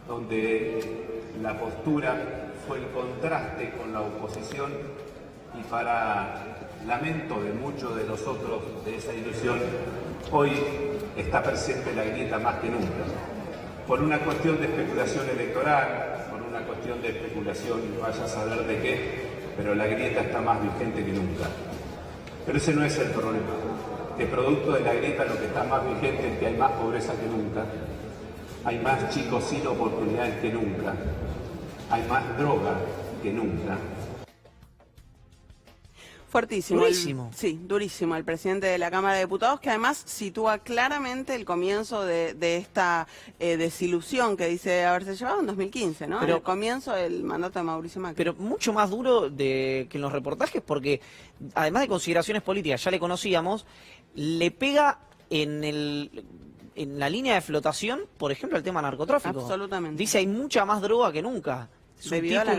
donde la postura fue el contraste con la oposición y para lamento de muchos de nosotros de esa ilusión, hoy está presente la grieta más que nunca. Por una cuestión de especulación electoral, por una cuestión de especulación, vaya a saber de qué, pero la grieta está más vigente que nunca. Pero ese no es el problema. Que producto de la grieta lo que está más vigente es que hay más pobreza que nunca, hay más chicos sin oportunidades que nunca, hay más droga que nunca. Fuertísimo. Durísimo. Sí, durísimo. El presidente de la Cámara de Diputados, que además sitúa claramente el comienzo de esta desilusión que dice haberse llevado en 2015, ¿no? Pero, el comienzo del mandato de Mauricio Macri. Pero mucho más duro que en los reportajes, porque además de consideraciones políticas, ya le conocíamos, le pega en la línea de flotación, por ejemplo, el tema narcotráfico. Absolutamente. Dice hay mucha más droga que nunca. Debido a la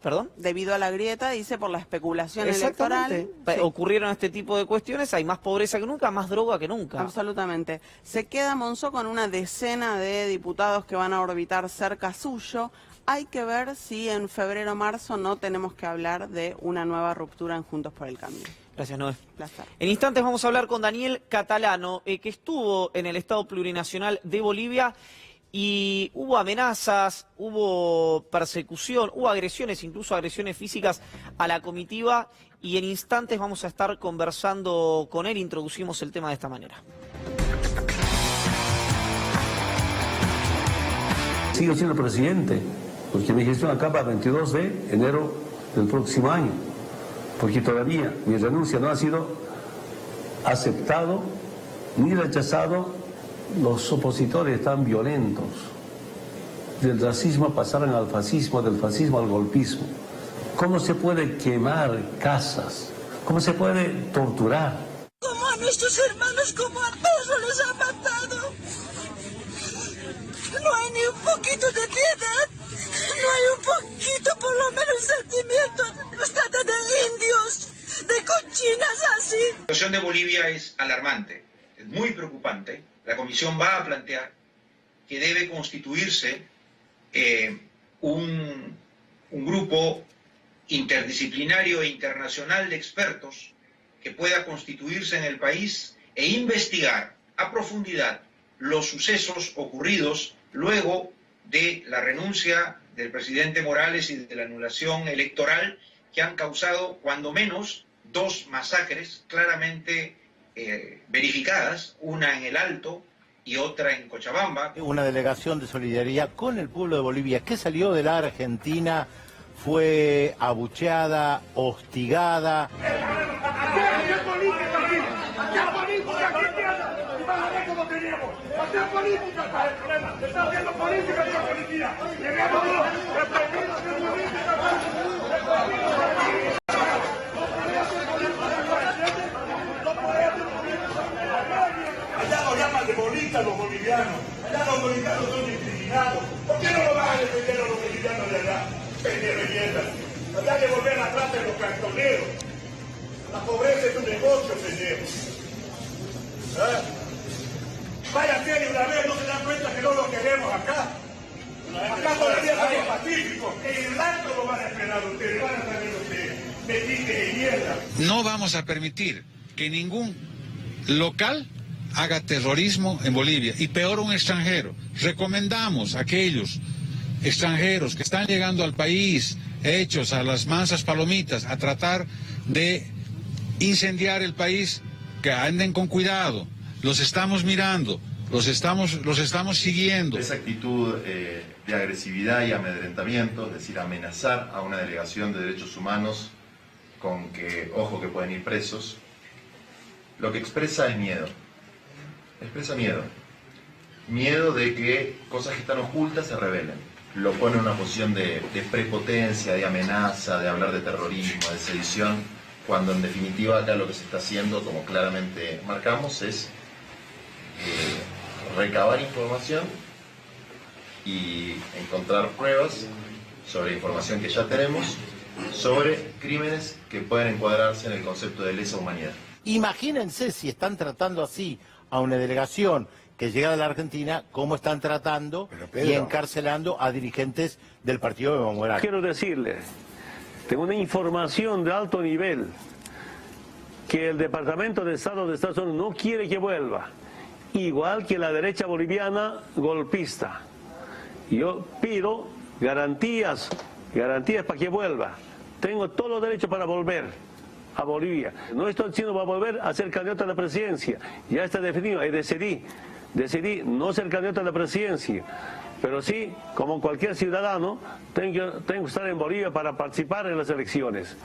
¿Perdón? Debido a la grieta, dice, por la especulación electoral. Sí. Ocurrieron este tipo de cuestiones, hay más pobreza que nunca, más droga que nunca. Absolutamente. Se queda Monzó con una decena de diputados que van a orbitar cerca suyo. Hay que ver si en febrero o marzo no tenemos que hablar de una nueva ruptura en Juntos por el Cambio. Gracias, Noé. Placer. En instantes vamos a hablar con Daniel Catalano, que estuvo en el Estado Plurinacional de Bolivia. Y hubo amenazas, hubo persecución, hubo agresiones, incluso agresiones físicas a la comitiva. Y en instantes vamos a estar conversando con él. Introducimos el tema de esta manera. Sigo siendo presidente, porque mi gestión acaba el 22 de enero del próximo año. Porque todavía mi renuncia no ha sido aceptado ni rechazado. Los opositores están violentos. Del racismo pasaron al fascismo, del fascismo al golpismo. ¿Cómo se puede quemar casas? ¿Cómo se puede torturar? Como a nuestros hermanos, como a perros les han matado. No hay ni un poquito de piedad. No hay un poquito, por lo menos, sentimiento. Nos trata de indios, de cochinas así. La situación de Bolivia es alarmante, es muy preocupante. La Comisión va a plantear que debe constituirse un grupo interdisciplinario e internacional de expertos que pueda constituirse en el país e investigar a profundidad los sucesos ocurridos luego de la renuncia del presidente Morales y de la anulación electoral que han causado cuando menos 2 masacres claramente verificadas, una en el Alto y otra en Cochabamba. Una delegación de solidaridad con el pueblo de Bolivia que salió de la Argentina fue abucheada, hostigada. Los bolivianos, allá los bolivianos son discriminados. ¿Por qué no lo van a defender a los bolivianos de allá? Pendejo mierda. Allá que volver a plata de los cartoneros. La pobreza es un negocio, pendejo. ¿Ah? Vayan bien y una vez, no se dan cuenta que no lo queremos acá. Acá todavía somos pacíficos. En el alto lo van a esperar ustedes, van a saber ustedes. Metiche de mierda. No vamos a permitir que ningún local haga terrorismo en Bolivia, y peor un extranjero. Recomendamos a aquellos extranjeros que están llegando al país hechos a las mansas palomitas a tratar de incendiar el país, que anden con cuidado. Los estamos mirando, los estamos siguiendo. Esa actitud de agresividad y amedrentamiento, es decir, amenazar a una delegación de derechos humanos con que, ojo, que pueden ir presos, lo que expresa es miedo. Expresa miedo. Miedo de que cosas que están ocultas se revelen. lo pone en una posición de prepotencia, de amenaza, de hablar de terrorismo, de sedición, cuando en definitiva acá lo que se está haciendo, como claramente marcamos, es recabar información y encontrar pruebas sobre información que ya tenemos, sobre crímenes que pueden encuadrarse en el concepto de lesa humanidad. Imagínense si están tratando así a una delegación que llega de la Argentina, cómo están tratando y encarcelando a dirigentes del partido de Evo Morales. Quiero decirle, tengo una información de alto nivel que el Departamento de Estado de Estados Unidos no quiere que vuelva, igual que la derecha boliviana golpista. Yo pido garantías para que vuelva. Tengo todos los derechos para volver a Bolivia. No estoy diciendo para volver a ser candidato a la presidencia. Ya está definido y decidí no ser candidato a la presidencia. Pero sí, como cualquier ciudadano, tengo que estar en Bolivia para participar en las elecciones.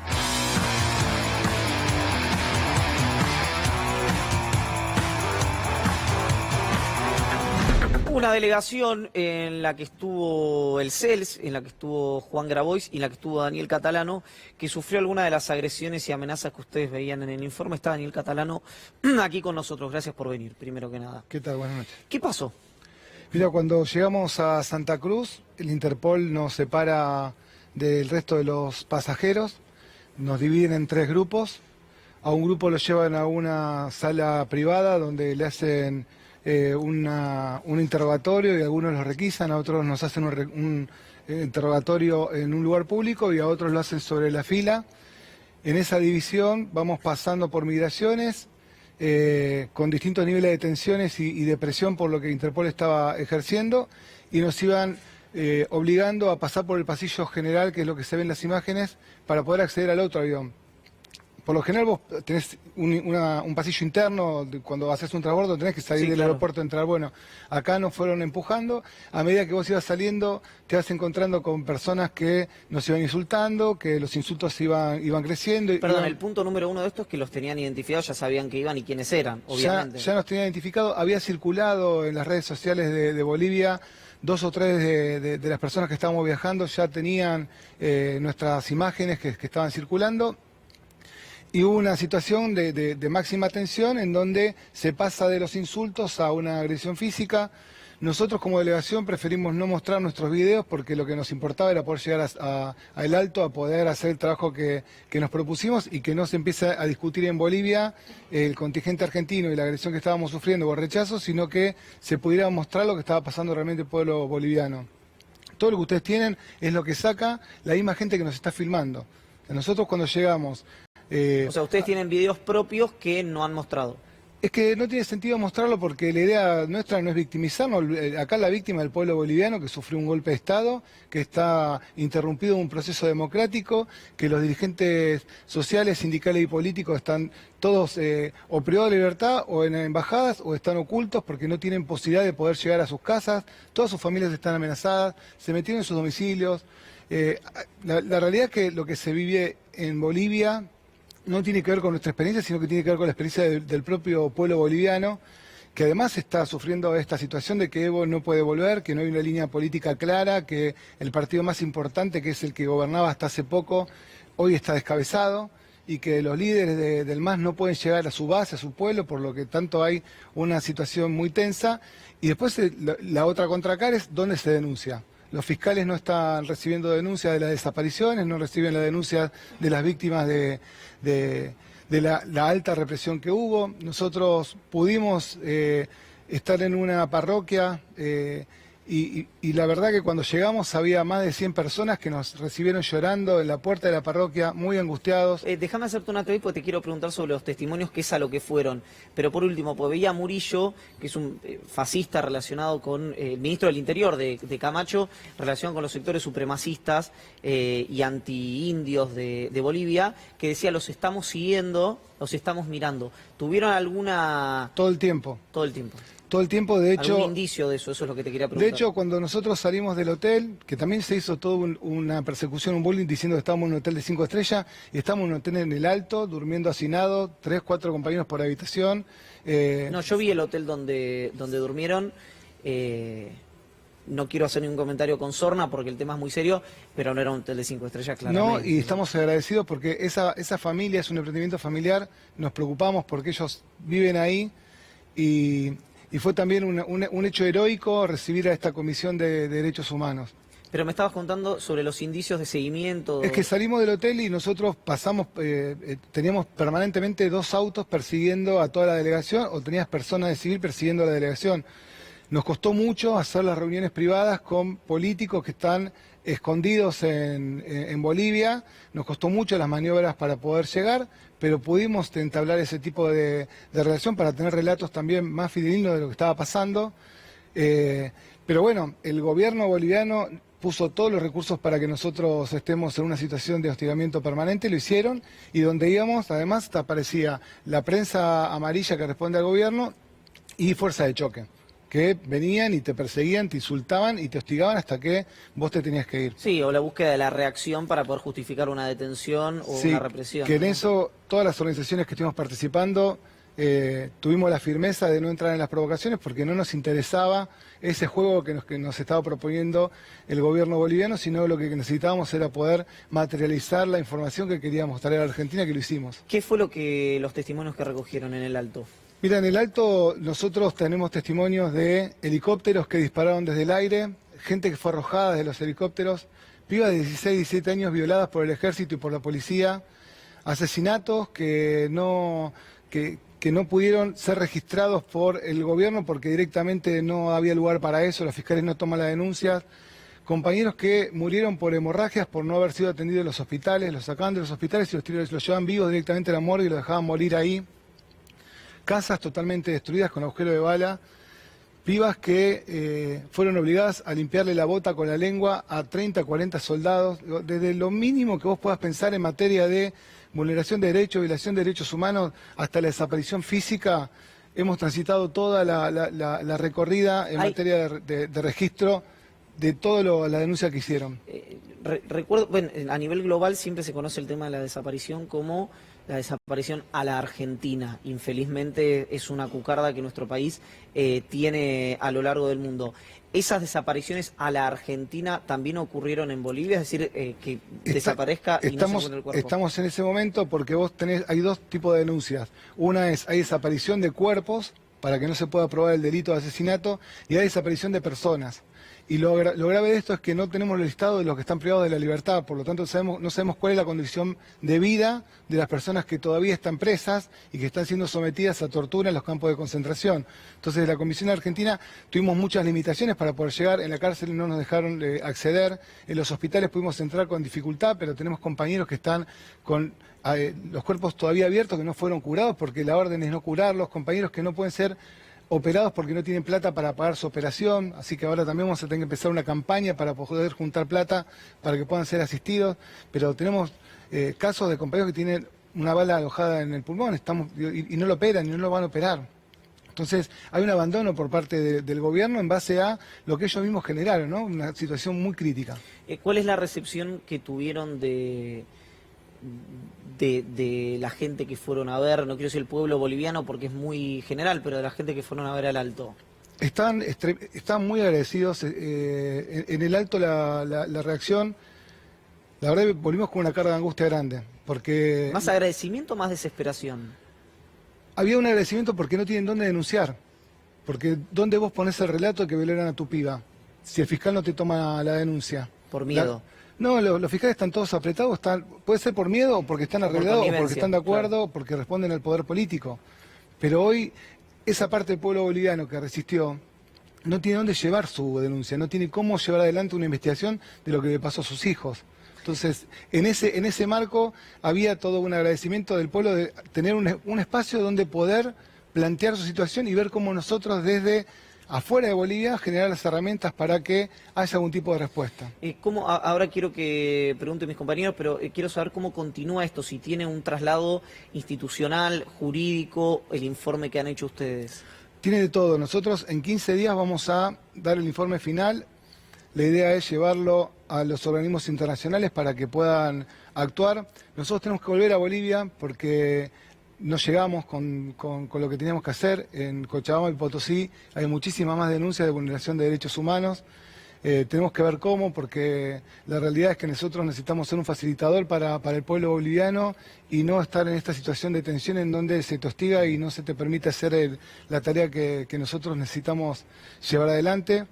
Una delegación en la que estuvo el CELS, en la que estuvo Juan Grabois y en la que estuvo Daniel Catalano, que sufrió alguna de las agresiones y amenazas que ustedes veían en el informe. Está Daniel Catalano aquí con nosotros. Gracias por venir, primero que nada. ¿Qué tal? Buenas noches. ¿Qué pasó? Mira, cuando llegamos a Santa Cruz, el Interpol nos separa del resto de los pasajeros, nos dividen en 3 grupos. A un grupo lo llevan a una sala privada donde le hacen un interrogatorio y algunos los requisan, a otros nos hacen un interrogatorio en un lugar público y a otros lo hacen sobre la fila. En esa división vamos pasando por migraciones con distintos niveles de tensiones y de presión por lo que Interpol estaba ejerciendo y nos iban obligando a pasar por el pasillo general, que es lo que se ve en las imágenes, para poder acceder al otro avión. Por lo general vos tenés un pasillo interno, cuando haces un transbordo tenés que salir del aeropuerto, entrar. Bueno, acá nos fueron empujando, a medida que vos ibas saliendo te vas encontrando con personas que nos iban insultando, que los insultos iban creciendo. Perdón, el punto número 1 de esto es que los tenían identificados, ya sabían que iban y quiénes eran, obviamente. Ya nos tenían identificado, había circulado en las redes sociales de Bolivia, 2 o 3 de las personas que estábamos viajando ya tenían nuestras imágenes que estaban circulando. Y hubo una situación de máxima tensión en donde se pasa de los insultos a una agresión física. Nosotros como delegación preferimos no mostrar nuestros videos porque lo que nos importaba era poder llegar a El Alto, a poder hacer el trabajo que nos propusimos y que no se empiece a discutir en Bolivia el contingente argentino y la agresión que estábamos sufriendo por rechazo, sino que se pudiera mostrar lo que estaba pasando realmente el pueblo boliviano. Todo lo que ustedes tienen es lo que saca la misma gente que nos está filmando. Nosotros cuando llegamos... o sea, ustedes tienen videos propios que no han mostrado. Es que no tiene sentido mostrarlo porque la idea nuestra no es victimizarnos. Acá la víctima del pueblo boliviano que sufrió un golpe de Estado, que está interrumpido un proceso democrático, que los dirigentes sociales, sindicales y políticos están todos o privados de libertad o en embajadas o están ocultos porque no tienen posibilidad de poder llegar a sus casas. Todas sus familias están amenazadas, se metieron en sus domicilios. La realidad es que lo que se vive en Bolivia no tiene que ver con nuestra experiencia, sino que tiene que ver con la experiencia del propio pueblo boliviano, que además está sufriendo esta situación de que Evo no puede volver, que no hay una línea política clara, que el partido más importante, que es el que gobernaba hasta hace poco, hoy está descabezado, y que los líderes del MAS no pueden llegar a su base, a su pueblo, por lo que tanto hay una situación muy tensa. Y después la otra contracara es dónde se denuncia. Los fiscales no están recibiendo denuncias de las desapariciones, no reciben la denuncia de las víctimas de la alta represión que hubo. Nosotros pudimos estar en una parroquia y la verdad que cuando llegamos había más de 100 personas que nos recibieron llorando en la puerta de la parroquia, muy angustiados. Déjame hacerte una entrevista porque te quiero preguntar sobre los testimonios, que es a lo que fueron. Pero por último, pues veía a Murillo, que es un fascista relacionado con el ministro del Interior de Camacho, relacionado con los sectores supremacistas y anti-indios de Bolivia, que decía: los estamos siguiendo, los estamos mirando. ¿Tuvieron alguna...? Todo el tiempo. Todo el tiempo. Todo el tiempo, de hecho... ¿Algún indicio de eso? Eso es lo que te quería preguntar. De hecho, cuando nosotros salimos del hotel, que también se hizo toda una persecución, un bullying, diciendo que estábamos en un hotel de 5 estrellas, y estábamos en un hotel en El Alto, durmiendo hacinados, 3, 4 compañeros por habitación. No, yo vi el hotel donde durmieron, no quiero hacer ningún comentario con sorna porque el tema es muy serio, pero no era un hotel de 5 estrellas, claramente. No, y estamos agradecidos porque esa familia es un emprendimiento familiar, nos preocupamos porque ellos viven ahí y fue también un hecho heroico recibir a esta Comisión de Derechos Humanos. Pero me estabas contando sobre los indicios de seguimiento. Es que salimos del hotel y nosotros pasamos, teníamos permanentemente 2 autos persiguiendo a toda la delegación, o tenías personas de civil persiguiendo a la delegación. Nos costó mucho hacer las reuniones privadas con políticos que están escondidos en Bolivia, nos costó mucho las maniobras para poder llegar, pero pudimos entablar ese tipo de relación para tener relatos también más fidedignos de lo que estaba pasando. Pero bueno, el gobierno boliviano puso todos los recursos para que nosotros estemos en una situación de hostigamiento permanente, lo hicieron, y donde íbamos, además, aparecía la prensa amarilla que responde al gobierno y fuerza de choque, que venían y te perseguían, te insultaban y te hostigaban hasta que vos te tenías que ir. Sí, o la búsqueda de la reacción para poder justificar una detención o Sí, una represión. que en eso todas las organizaciones que estuvimos participando tuvimos la firmeza de no entrar en las provocaciones porque no nos interesaba ese juego que nos estaba proponiendo el gobierno boliviano, sino lo que necesitábamos era poder materializar la información que queríamos traer a la Argentina, que lo hicimos. ¿Qué fue los testimonios que recogieron en el Alto? Mira, en el Alto nosotros tenemos testimonios de helicópteros que dispararon desde el aire, gente que fue arrojada desde los helicópteros, pibas de 16, 17 años violadas por el ejército y por la policía, asesinatos que no pudieron ser registrados por el gobierno porque directamente no había lugar para eso, los fiscales no toman las denuncias, compañeros que murieron por hemorragias por no haber sido atendidos en los hospitales, los sacaban de los hospitales y los llevaban vivos directamente a la morgue y los dejaban morir ahí. Casas totalmente destruidas con agujero de bala, pibas que fueron obligadas a limpiarle la bota con la lengua a 30, 40 soldados, desde lo mínimo que vos puedas pensar en materia de vulneración de derechos, violación de derechos humanos, hasta la desaparición física. Hemos transitado toda la recorrida en materia de registro de toda la denuncia que hicieron. Recuerdo, bueno, a nivel global siempre se conoce el tema de la desaparición como la desaparición a la Argentina. Infelizmente es una cucarda que nuestro país tiene a lo largo del mundo. ¿Esas desapariciones a la Argentina también ocurrieron en Bolivia? Es decir, que desaparezca y no se encuentre el cuerpo. Estamos en ese momento porque hay 2 tipos de denuncias. Una es, hay desaparición de cuerpos para que no se pueda probar el delito de asesinato, y hay desaparición de personas. Y lo grave de esto es que no tenemos el listado de los que están privados de la libertad, por lo tanto no sabemos cuál es la condición de vida de las personas que todavía están presas y que están siendo sometidas a tortura en los campos de concentración. Entonces, la Comisión Argentina tuvimos muchas limitaciones para poder llegar, en la cárcel no nos dejaron acceder, en los hospitales pudimos entrar con dificultad, pero tenemos compañeros que están con los cuerpos todavía abiertos, que no fueron curados porque la orden es no curarlos, compañeros que no pueden ser operados porque no tienen plata para pagar su operación, así que ahora también vamos a tener que empezar una campaña para poder juntar plata para que puedan ser asistidos, pero tenemos casos de compañeros que tienen una bala alojada en el pulmón y no lo operan y no lo van a operar. Entonces hay un abandono por parte del gobierno en base a lo que ellos mismos generaron, ¿no? Una situación muy crítica. ¿Cuál es la recepción que tuvieron de la gente que fueron a ver, no quiero decir el pueblo boliviano porque es muy general, pero de la gente que fueron a ver al Alto? Están muy agradecidos. En el Alto la reacción, la verdad volvimos con una carga de angustia grande. Porque ¿Más agradecimiento o más desesperación? Había un agradecimiento porque no tienen dónde denunciar. Porque ¿dónde vos ponés el relato de que violaron a tu piba? Si el fiscal no te toma la denuncia. Por miedo. No, los fiscales están todos apretados, puede ser por miedo, o porque están arreglados, o porque están de acuerdo, claro, o porque responden al poder político. Pero hoy, esa parte del pueblo boliviano que resistió, no tiene dónde llevar su denuncia, no tiene cómo llevar adelante una investigación de lo que le pasó a sus hijos. Entonces, en ese marco había todo un agradecimiento del pueblo de tener un espacio donde poder plantear su situación y ver cómo nosotros desde afuera de Bolivia generar las herramientas para que haya algún tipo de respuesta. Ahora quiero que pregunte a mis compañeros, pero quiero saber cómo continúa esto, si tiene un traslado institucional, jurídico, el informe que han hecho ustedes. Tiene de todo. Nosotros en 15 días vamos a dar el informe final. La idea es llevarlo a los organismos internacionales para que puedan actuar. Nosotros tenemos que volver a Bolivia porque no llegamos con lo que teníamos que hacer. En Cochabamba y Potosí hay muchísimas más denuncias de vulneración de derechos humanos. tenemos que ver cómo, porque la realidad es que nosotros necesitamos ser un facilitador para el pueblo boliviano y no estar en esta situación de tensión en donde se te hostiga y no se te permite hacer la tarea que nosotros necesitamos llevar adelante.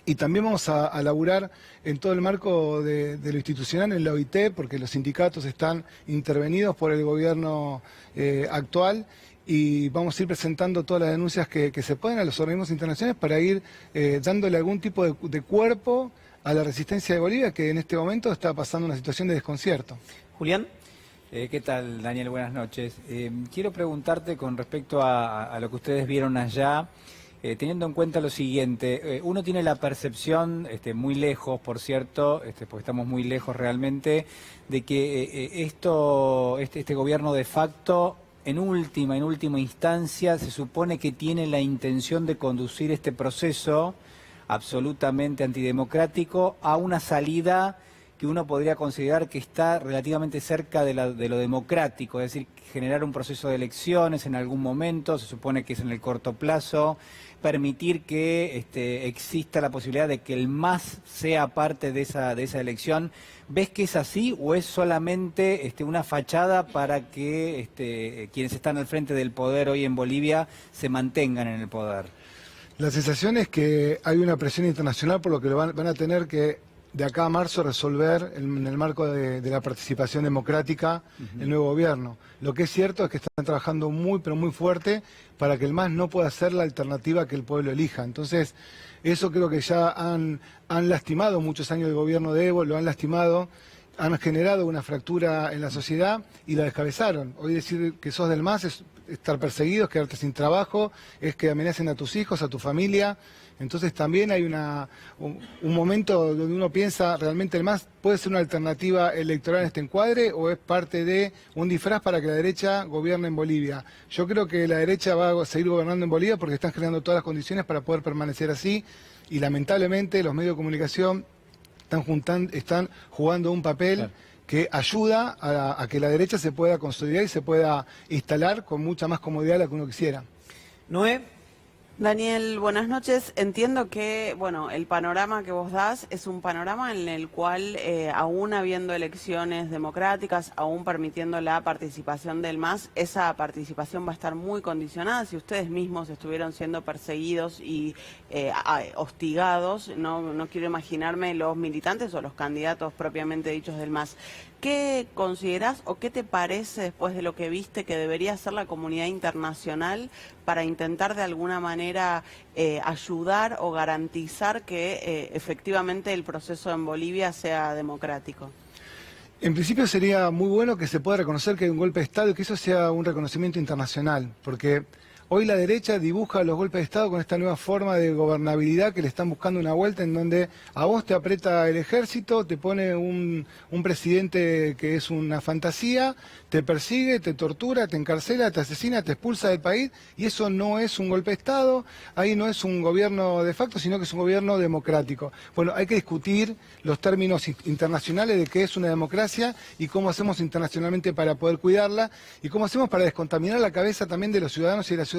Y también vamos a laburar en todo el marco de lo institucional en la OIT, porque los sindicatos están intervenidos por el gobierno actual, y vamos a ir presentando todas las denuncias que se pueden a los organismos internacionales para ir dándole algún tipo de cuerpo a la resistencia de Bolivia, que en este momento está pasando una situación de desconcierto. Julián. ¿Qué tal, Daniel? Buenas noches. Quiero preguntarte con respecto a lo que ustedes vieron allá, teniendo en cuenta lo siguiente, uno tiene la percepción, muy lejos, por cierto, porque estamos muy lejos realmente, de que este gobierno de facto, en última instancia, se supone que tiene la intención de conducir este proceso absolutamente antidemocrático a una salida que uno podría considerar que está relativamente cerca de lo democrático, es decir, generar un proceso de elecciones en algún momento, se supone que es en el corto plazo, permitir que exista la posibilidad de que el MAS sea parte de esa elección. ¿Ves que es así o es solamente una fachada para que quienes están al frente del poder hoy en Bolivia se mantengan en el poder? La sensación es que hay una presión internacional por lo que van a tener que de acá a marzo resolver en el marco de la participación democrática el nuevo gobierno. Lo que es cierto es que están trabajando muy pero muy fuerte para que el MAS no pueda ser la alternativa que el pueblo elija. Entonces, eso creo que ya han lastimado muchos años el gobierno de Evo, lo han lastimado, han generado una fractura en la sociedad y la descabezaron. Hoy decir que sos del MAS es estar perseguido, es quedarte sin trabajo, es que amenacen a tus hijos, a tu familia. Entonces también hay un momento donde uno piensa, ¿realmente el MAS puede ser una alternativa electoral en este encuadre o es parte de un disfraz para que la derecha gobierne en Bolivia? Yo creo que la derecha va a seguir gobernando en Bolivia porque están generando todas las condiciones para poder permanecer así y lamentablemente los medios de comunicación están jugando un papel que ayuda a que la derecha se pueda consolidar y se pueda instalar con mucha más comodidad de la que uno quisiera. Noé. Daniel, buenas noches. Entiendo que, bueno, el panorama que vos das es un panorama en el cual, aún habiendo elecciones democráticas, aún permitiendo la participación del MAS, esa participación va a estar muy condicionada. Si ustedes mismos estuvieron siendo perseguidos y hostigados, no quiero imaginarme los militantes o los candidatos propiamente dichos del MAS. ¿Qué considerás o qué te parece después de lo que viste que debería hacer la comunidad internacional para intentar de alguna manera ayudar o garantizar que efectivamente el proceso en Bolivia sea democrático? En principio sería muy bueno que se pueda reconocer que hay un golpe de Estado y que eso sea un reconocimiento internacional, porque hoy la derecha dibuja los golpes de Estado con esta nueva forma de gobernabilidad que le están buscando una vuelta en donde a vos te aprieta el ejército, te pone un presidente que es una fantasía, te persigue, te tortura, te encarcela, te asesina, te expulsa del país y eso no es un golpe de Estado, ahí no es un gobierno de facto, sino que es un gobierno democrático. Bueno, hay que discutir los términos internacionales de qué es una democracia y cómo hacemos internacionalmente para poder cuidarla y cómo hacemos para descontaminar la cabeza también de los ciudadanos y de la ciudadanía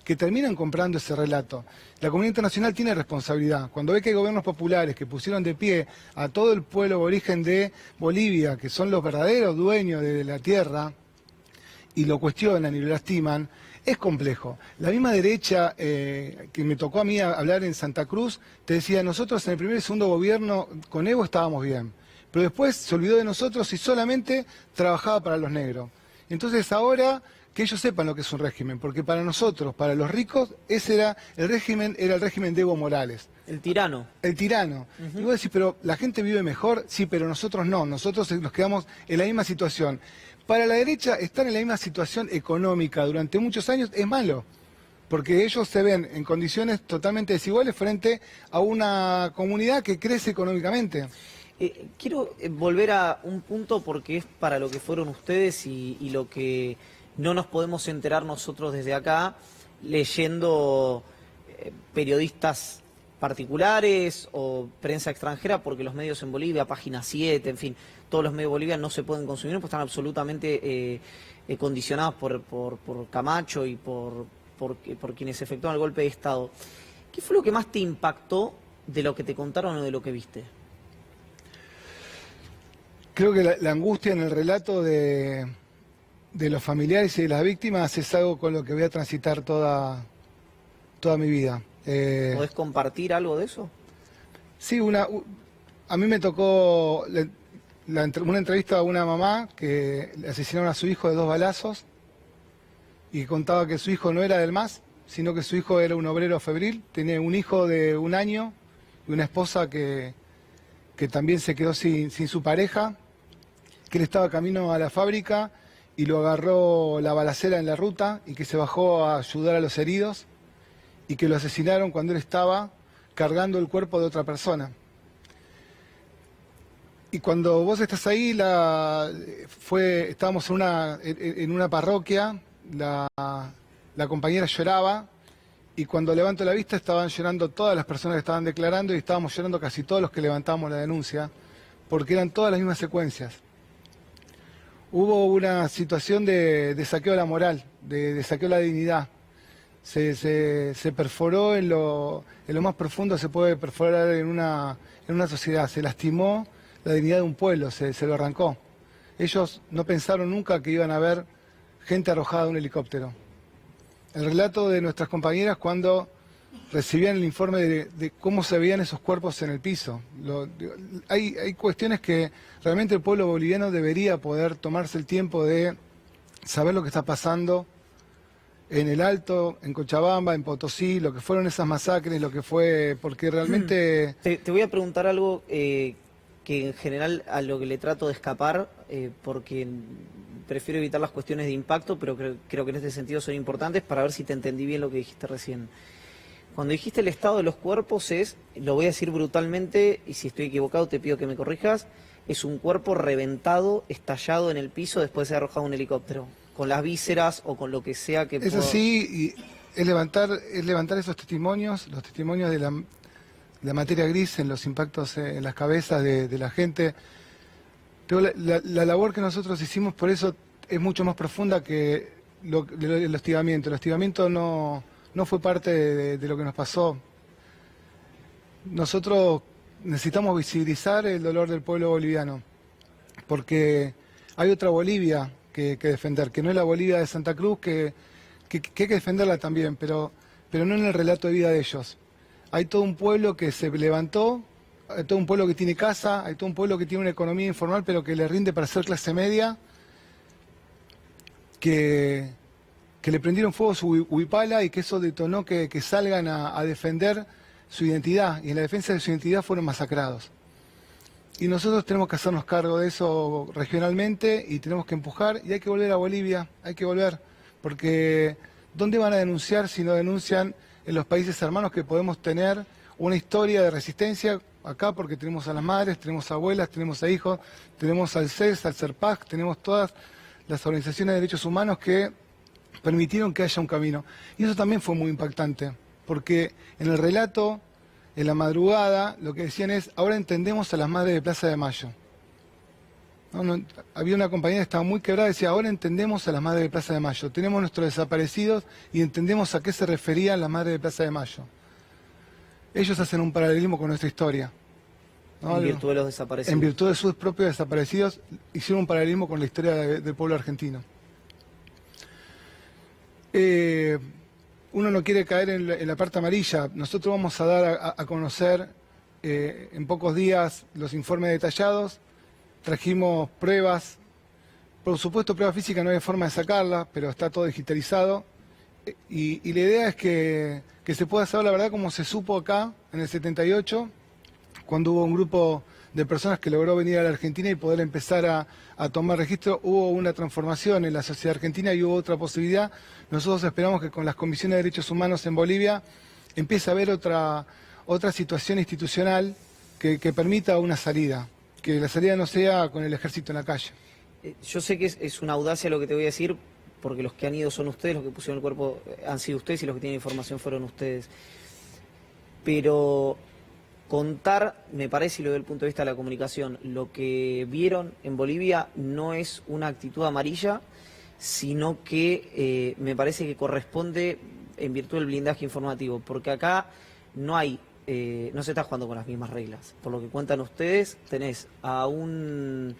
que terminan comprando ese relato. La comunidad internacional tiene responsabilidad. Cuando ve que hay gobiernos populares que pusieron de pie a todo el pueblo aborigen de Bolivia, que son los verdaderos dueños de la tierra, y lo cuestionan y lo lastiman, es complejo. La misma derecha que me tocó a mí hablar en Santa Cruz, te decía, nosotros en el primer y segundo gobierno con Evo estábamos bien, pero después se olvidó de nosotros y solamente trabajaba para los negros. Entonces ahora que ellos sepan lo que es un régimen, porque para nosotros, para los ricos, ese era el régimen de Evo Morales. El tirano. El tirano. Y vos decís, pero la gente vive mejor, sí, pero nosotros no, nosotros nos quedamos en la misma situación. Para la derecha, estar en la misma situación económica durante muchos años es malo, porque ellos se ven en condiciones totalmente desiguales frente a una comunidad que crece económicamente. Quiero volver a un punto porque es para lo que fueron ustedes y lo que no nos podemos enterar nosotros desde acá leyendo periodistas particulares o prensa extranjera, porque los medios en Bolivia, Página 7, en fin, todos los medios bolivianos no se pueden consumir porque están absolutamente condicionados por Camacho y por quienes efectúan el golpe de Estado. ¿Qué fue lo que más te impactó de lo que te contaron o de lo que viste? Creo que la angustia en el relato de los familiares y de las víctimas es algo con lo que voy a transitar toda mi vida. ¿Podés compartir algo de eso? Sí, a mí me tocó una entrevista a una mamá que le asesinaron a su hijo de 2 balazos y contaba que su hijo no era del MAS, sino que su hijo era un obrero febril, tenía un hijo de 1 año y una esposa que también se quedó sin su pareja, que él estaba camino a la fábrica y lo agarró la balacera en la ruta y que se bajó a ayudar a los heridos y que lo asesinaron cuando él estaba cargando el cuerpo de otra persona. Y cuando vos estás ahí, estábamos en una parroquia, la compañera lloraba y cuando levanto la vista estaban llorando todas las personas que estaban declarando y estábamos llorando casi todos los que levantamos la denuncia, porque eran todas las mismas secuencias. Hubo una situación de saqueo de la moral, de saqueo de la dignidad. Se perforó en lo más profundo, se puede perforar en una sociedad, se lastimó la dignidad de un pueblo, se lo arrancó. Ellos no pensaron nunca que iban a ver gente arrojada de un helicóptero. El relato de nuestras compañeras cuando recibían el informe de cómo se veían esos cuerpos en el piso. Hay cuestiones que realmente el pueblo boliviano debería poder tomarse el tiempo de saber lo que está pasando en el Alto, en Cochabamba, en Potosí, lo que fueron esas masacres, lo que fue, porque realmente... Te voy a preguntar algo que en general a lo que le trato de escapar, porque prefiero evitar las cuestiones de impacto, pero creo que en este sentido son importantes para ver si te entendí bien lo que dijiste recién. Cuando dijiste el estado de los cuerpos lo voy a decir brutalmente, y si estoy equivocado te pido que me corrijas, es un cuerpo reventado, estallado en el piso después de ser arrojado un helicóptero, con las vísceras o con lo que sea que... Es así, y es levantar esos testimonios, los testimonios de la materia gris en los impactos en las cabezas de la gente. Pero la labor que nosotros hicimos por eso es mucho más profunda que el hostigamiento. El hostigamiento no fue parte de lo que nos pasó. Nosotros necesitamos visibilizar el dolor del pueblo boliviano, porque hay otra Bolivia que defender, que no es la Bolivia de Santa Cruz, que hay que defenderla también, pero no en el relato de vida de ellos. Hay todo un pueblo que se levantó, hay todo un pueblo que tiene casa, hay todo un pueblo que tiene una economía informal, pero que le rinde para ser clase media, que le prendieron fuego a su huipala y que eso detonó que salgan a defender su identidad, y en la defensa de su identidad fueron masacrados. Y nosotros tenemos que hacernos cargo de eso regionalmente y tenemos que empujar, y hay que volver a Bolivia, hay que volver, porque ¿dónde van a denunciar si no denuncian en los países hermanos que podemos tener una historia de resistencia acá? Porque tenemos a las madres, tenemos a abuelas, tenemos a hijos, tenemos al CES, al CERPAC, tenemos todas las organizaciones de derechos humanos que permitieron que haya un camino. Y eso también fue muy impactante, porque en el relato, en la madrugada, lo que decían es, ahora entendemos a las madres de Plaza de Mayo. Había una compañera que estaba muy quebrada y decía, ahora entendemos a las madres de Plaza de Mayo. Tenemos nuestros desaparecidos y entendemos a qué se referían las madres de Plaza de Mayo. Ellos hacen un paralelismo con nuestra historia, ¿no? En virtud de los desaparecidos. En virtud de sus propios desaparecidos, hicieron un paralelismo con la historia del pueblo argentino. Uno no quiere caer en la parte amarilla. Nosotros vamos a dar a conocer en pocos días los informes detallados. Trajimos pruebas. Por supuesto, prueba física no hay forma de sacarla, pero está todo digitalizado. Y la idea es que se pueda saber la verdad como se supo acá en el 78, cuando hubo un grupo de personas que logró venir a la Argentina y poder empezar a tomar registro. Hubo una transformación en la sociedad argentina y hubo otra posibilidad. Nosotros esperamos que con las comisiones de derechos humanos en Bolivia empiece a haber otra situación institucional que permita una salida, que la salida no sea con el ejército en la calle. Yo sé que es una audacia lo que te voy a decir, porque los que han ido son ustedes, los que pusieron el cuerpo han sido ustedes y los que tienen información fueron ustedes. Pero contar, me parece, y lo veo desde el punto de vista de la comunicación, lo que vieron en Bolivia no es una actitud amarilla, sino que me parece que corresponde en virtud del blindaje informativo, porque acá no hay no se está jugando con las mismas reglas. Por lo que cuentan ustedes, tenés a un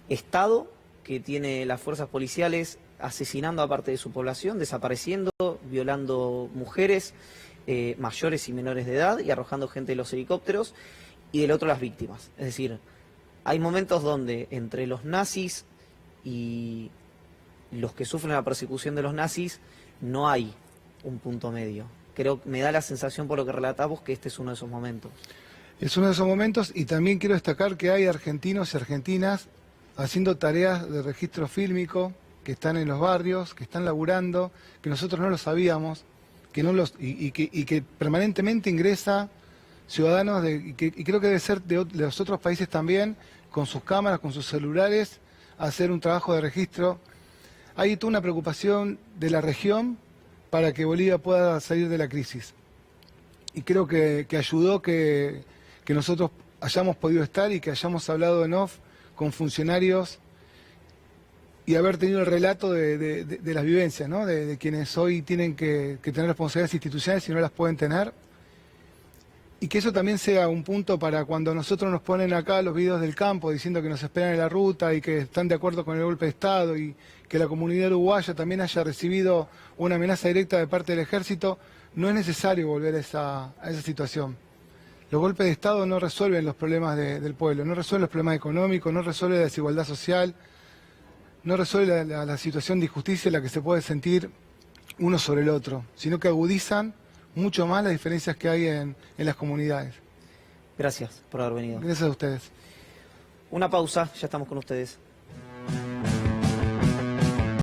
Estado que tiene las fuerzas policiales asesinando a parte de su población, desapareciendo, violando mujeres, mayores y menores de edad y arrojando gente de los helicópteros, y del otro las víctimas. Es decir, hay momentos donde entre los nazis y los que sufren la persecución de los nazis no hay un punto medio. Creo que me da la sensación por lo que relatamos que este es uno de esos momentos. Es uno de esos momentos, y también quiero destacar que hay argentinos y argentinas haciendo tareas de registro fílmico, que están en los barrios, que están laburando, que nosotros no lo sabíamos, que no los y que permanentemente ingresa ciudadanos, y creo que debe ser de los otros países también, con sus cámaras, con sus celulares, a hacer un trabajo de registro. Hay toda una preocupación de la región para que Bolivia pueda salir de la crisis. Y creo que ayudó que nosotros hayamos podido estar y que hayamos hablado en off con funcionarios y haber tenido el relato de las vivencias, ¿no? De quienes hoy tienen que tener responsabilidades institucionales y no las pueden tener. Y que eso también sea un punto para cuando nosotros nos ponen acá los videos del campo diciendo que nos esperan en la ruta y que están de acuerdo con el golpe de Estado, y que la comunidad uruguaya también haya recibido una amenaza directa de parte del ejército. No es necesario volver a esa situación. Los golpes de Estado no resuelven los problemas del pueblo, no resuelven los problemas económicos, no resuelven la desigualdad social, no resuelve la situación de injusticia en la que se puede sentir uno sobre el otro, sino que agudizan mucho más las diferencias que hay en las comunidades. Gracias por haber venido. Gracias a ustedes. Una pausa, ya estamos con ustedes.